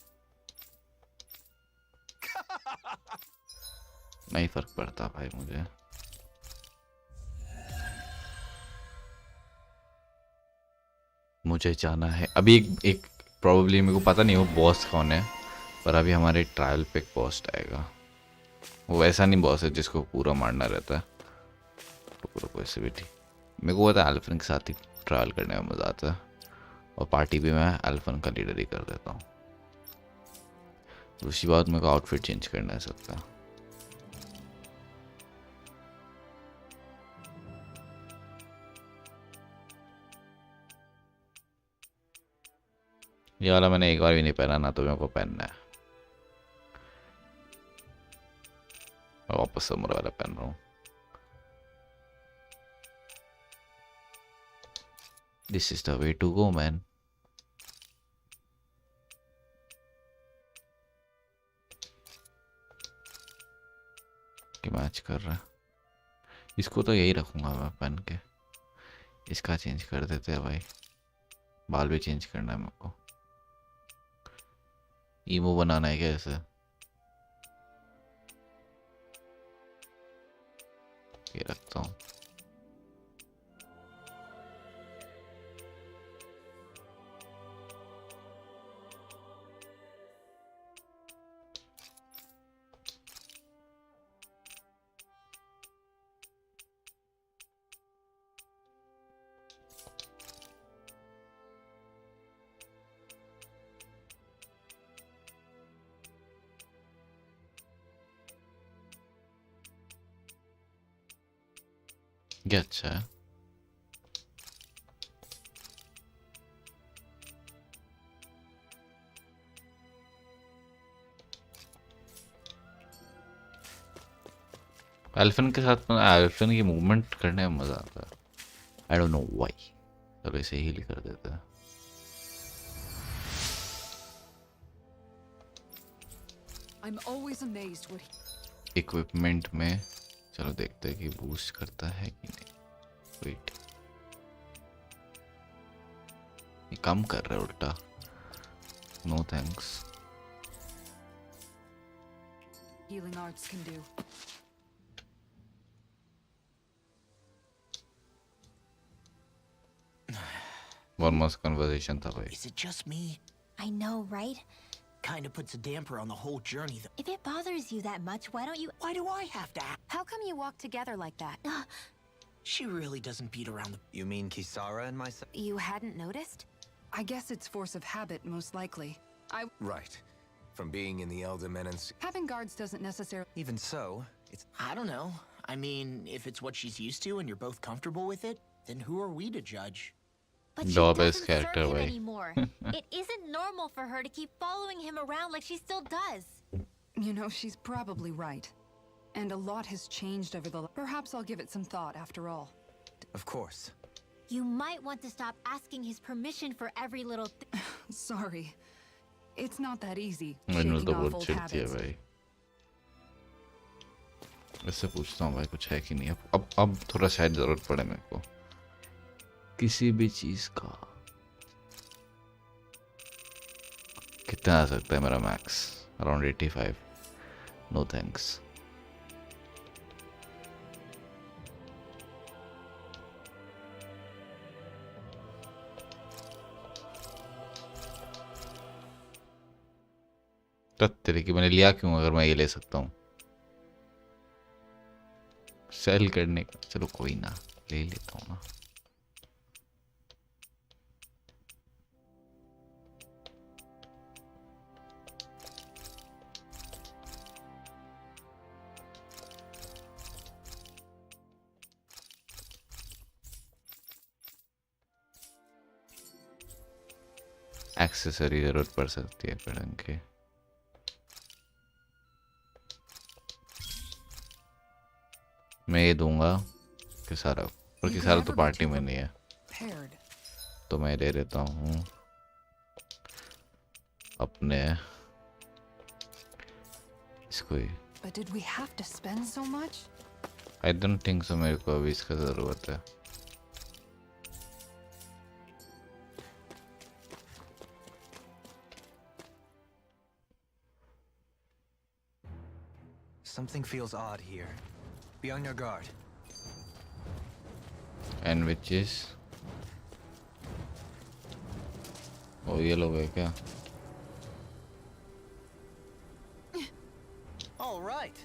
नहीं फर्क पड़ता भाई मुझे। मुझे जाना है अभी एक प्रोबेबली, मेरे को पता नहीं वो बॉस कौन है पर अभी हमारे ट्रायल पे एक पोस्ट आएगा, वो वैसा नहीं बॉस है जिसको पूरा मारना रहता है, तो पूरा वैसे भी ठीक। मेरे को पता है एल्फन के साथ ही ट्रायल करने में मज़ा आता है, और पार्टी भी मैं एल्फन का लीडर ही कर देता हूँ। दूसरी बात, मेरे को आउटफिट चेंज करना है सबका। ये वाला मैंने एक बार भी नहीं पहना ना, तो मेरे को पहनना है। मैं वापस समर वाला पहन रहा हूँ। This is the way to go man. कि मैच कर रहा है, इसको तो यही रखूंगा मैं पहन के। इसका चेंज कर देते हैं भाई, बाल भी चेंज करना है मेरे को। ईमो बनाना है क्या ऐसे? ये रखता हूँ। ये अच्छा है। एल्फन के साथ एल्फन की मूवमेंट करने में मजा आता है। I don't know why. चलो इसे हील कर देते हैं। I'm always amazed what equipment में चलो देखते हैं कि बूस्ट करता है कि नहीं। वेट, ये कम कर रहा है उल्टा। No thanks. healing arts can do. One मस्त कन्वर्सेशन था भाई। Is it just me? I know, right? Kind of puts a damper on the whole journey, though. If it bothers you that much, why don't you... Why do I have to act? How come you walk together like that? She really doesn't beat around the... You mean Kisara and myself? You hadn't noticed? I guess it's force of habit, most likely. Right. From being in the Elder Menens. Having guards doesn't necessarily... Even so, it's... I don't know. I mean, if it's what she's used to and you're both comfortable with it, then who are we to judge? But she Job as doesn't character serve him way. anymore. It isn't normal for her to keep following him around like she still does. You know, she's probably right. And a lot has changed over the... Perhaps I'll give it some thought after all. Of course. You might want to stop asking his permission for every little Sorry. It's not that easy, मैंने shaking तो off बहुत old चिढ़ती है habits. भाई। इससे पूछता हूँ भाई कुछ है कि नहीं। अब थोड़ा शायद जरूरत पड़े मेरे को किसी भी चीज का। कितना आ सकता है मेरा मैक्स? अराउंड 85। No thanks. तेरे की मैंने लिया क्यों अगर मैं ये ले सकता हूँ सेल करने का? चलो कोई ना, ले लेता हूँ ना। एक्सेसरी जरूरत पड़ सकती है पढ़न के। मैं ये दूंगा किसारा, पर किसारा तो पार्टी में नहीं है, Paired. तो मैं ले लेता हूँ अपने इसको ही। But did we have to spend so much? I don't think so, मेरे को अभी इसका ज़रूरत है। Something feels odd here. Be on your guard. And which is oh ये लोग है क्या? light.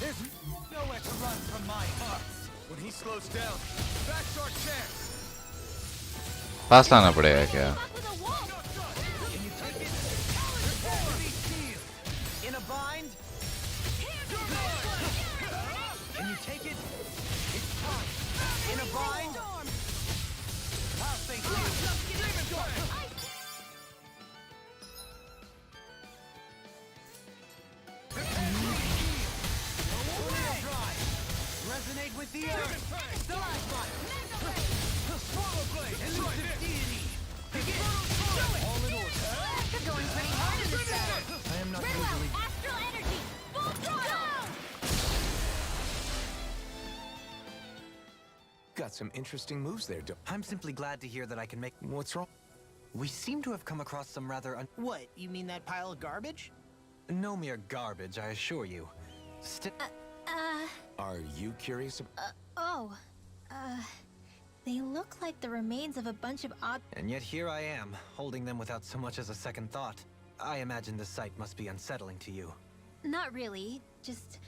There's nowhere to run from my hearts. When he slows down, that's our chance. पास लाना पड़ेगा क्या? Can you take it? In a bind? Can you take it? It's time. In a bind? I'll think Resonate with the earth. Swallow blade. Elusive deity. All in order. You're going pretty hard in this battle. I am not usually. Astral energy! Full throttle! Got some interesting moves there, I'm simply glad to hear that I can make. What's wrong? We seem to have come across some rather What, you mean that pile of garbage? no mere garbage, I assure you. Are you curious? They look like the remains of a bunch of And yet here I am, holding them without so much as a second thought. I imagine the sight must be unsettling to you. Not really, just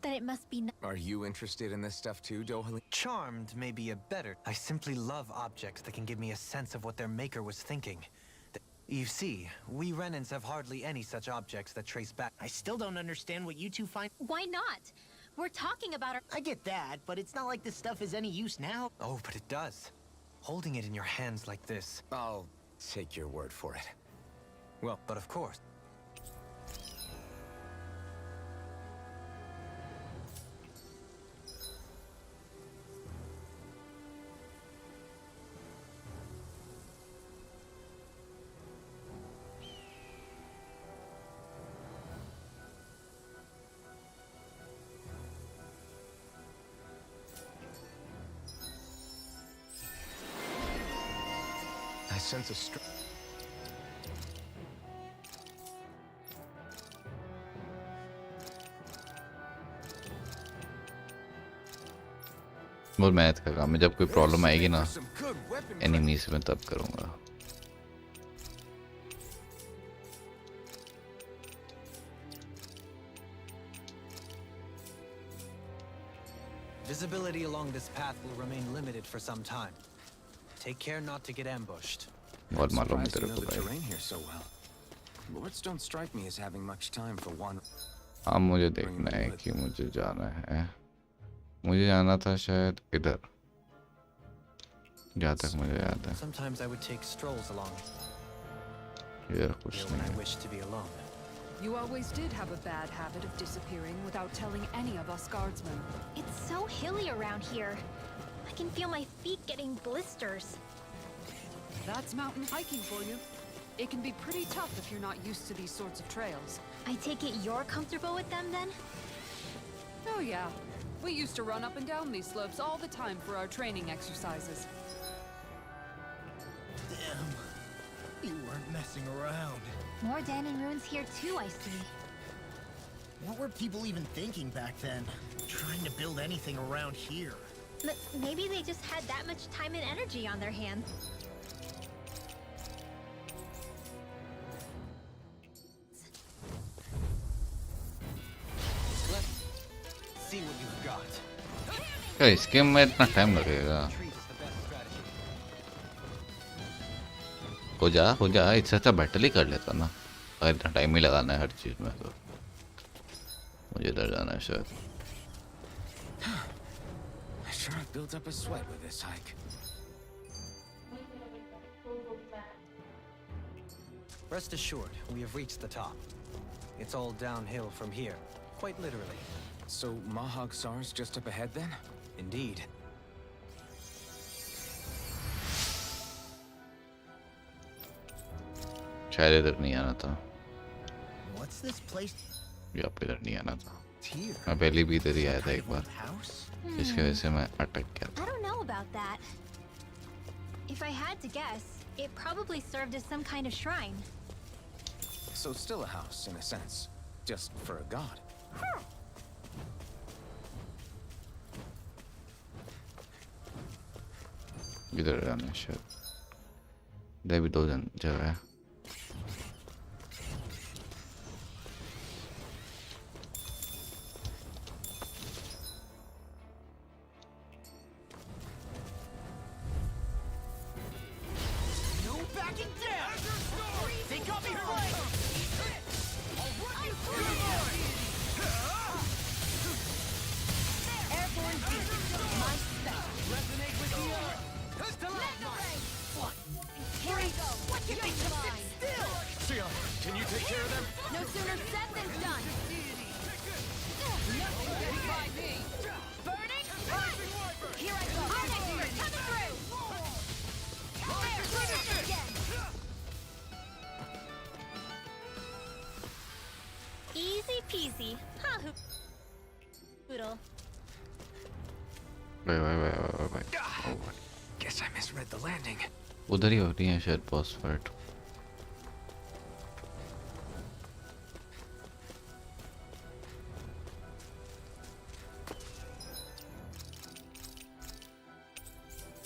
that it must be. Are you interested in this stuff too, Dohalim? Charmed may be a better. I simply love objects that can give me a sense of what their maker was thinking. You see, we Renans have hardly any such objects that trace back. I still don't understand what you two find. Why not? We're talking about our. I get that, but it's not like this stuff is any use now. Oh, but it does. Holding it in your hands like this. I'll take your word for it. Well, but of course. I sense a बहुत मेहनत का काम है. जब कोई problem आएगी ना enemies में तब करूँगा. Visibility along this path will remain limited for some time. Take care not to get ambushed. बहुत मालूम है surprised तेरे you know को the भाई. terrain here so well. Lords don't strike me as having much time for one. हाँ मुझे देखना है कि मुझे जाना है. मुझे जाना था शायद इधर. जहाँ तक मुझे याद है. Sometimes I would take strolls along इधर कुछ here when नहीं I है. wish to be alone. You always did have a bad habit of disappearing without telling any of us guardsmen. It's so hilly around here. I can feel my feet getting blisters. That's mountain hiking for you. It can be pretty tough if you're not used to these sorts of trails. I take it you're comfortable with them then? Oh yeah. We used to run up and down these slopes all the time for our training exercises. Damn. You weren't messing around. More Danon ruins here too, I see. What were people even thinking back then? Trying to build anything around here. Maybe they just had that much time and energy on their hands. Let's see what you've got. क्या इसके में इतना time लगेगा? Retreat is the best strategy. हो जा इससे अच्छा battle ही कर लेता ना. अगर इतना टाइम ही लगाना है हर चीज में तो मुझे इधर जाना है शायद. I sure have built up a sweat with this hike. Rest assured, we have reached the top. It's all downhill from here, quite literally. So Mahag Sar's just up ahead then? Indeed. शायद इधर नहीं आना था. What's this place? या इधर नहीं आना था. It's here. मैं पहले भी इधर ही आया था Kind एक of बार. old house? इसके वजह से मैं अटक गया था. I don't know about that. If I had to guess, it probably served as some kind of shrine. So it's still a house, in a sense. Just for a god. इधर जाना है शायद। इधर भी 2 जगह है। No backing down! They got me flanked! Airborne beast. My special. Resonate with the earth! Here we go. What can be mine? Sion, can you take care of them? No sooner said than done. Nothing gets by me. Burning run! Here I go. I'm expert. Coming through. There, try that again. Easy peasy. Ha Poodle. Wait. Oh, Guess I misread the landing. उधर ही हो रही है शायद boss fight.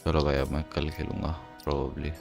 चलो भाई अब मैं कल खेलूंगा प्रोबेबली।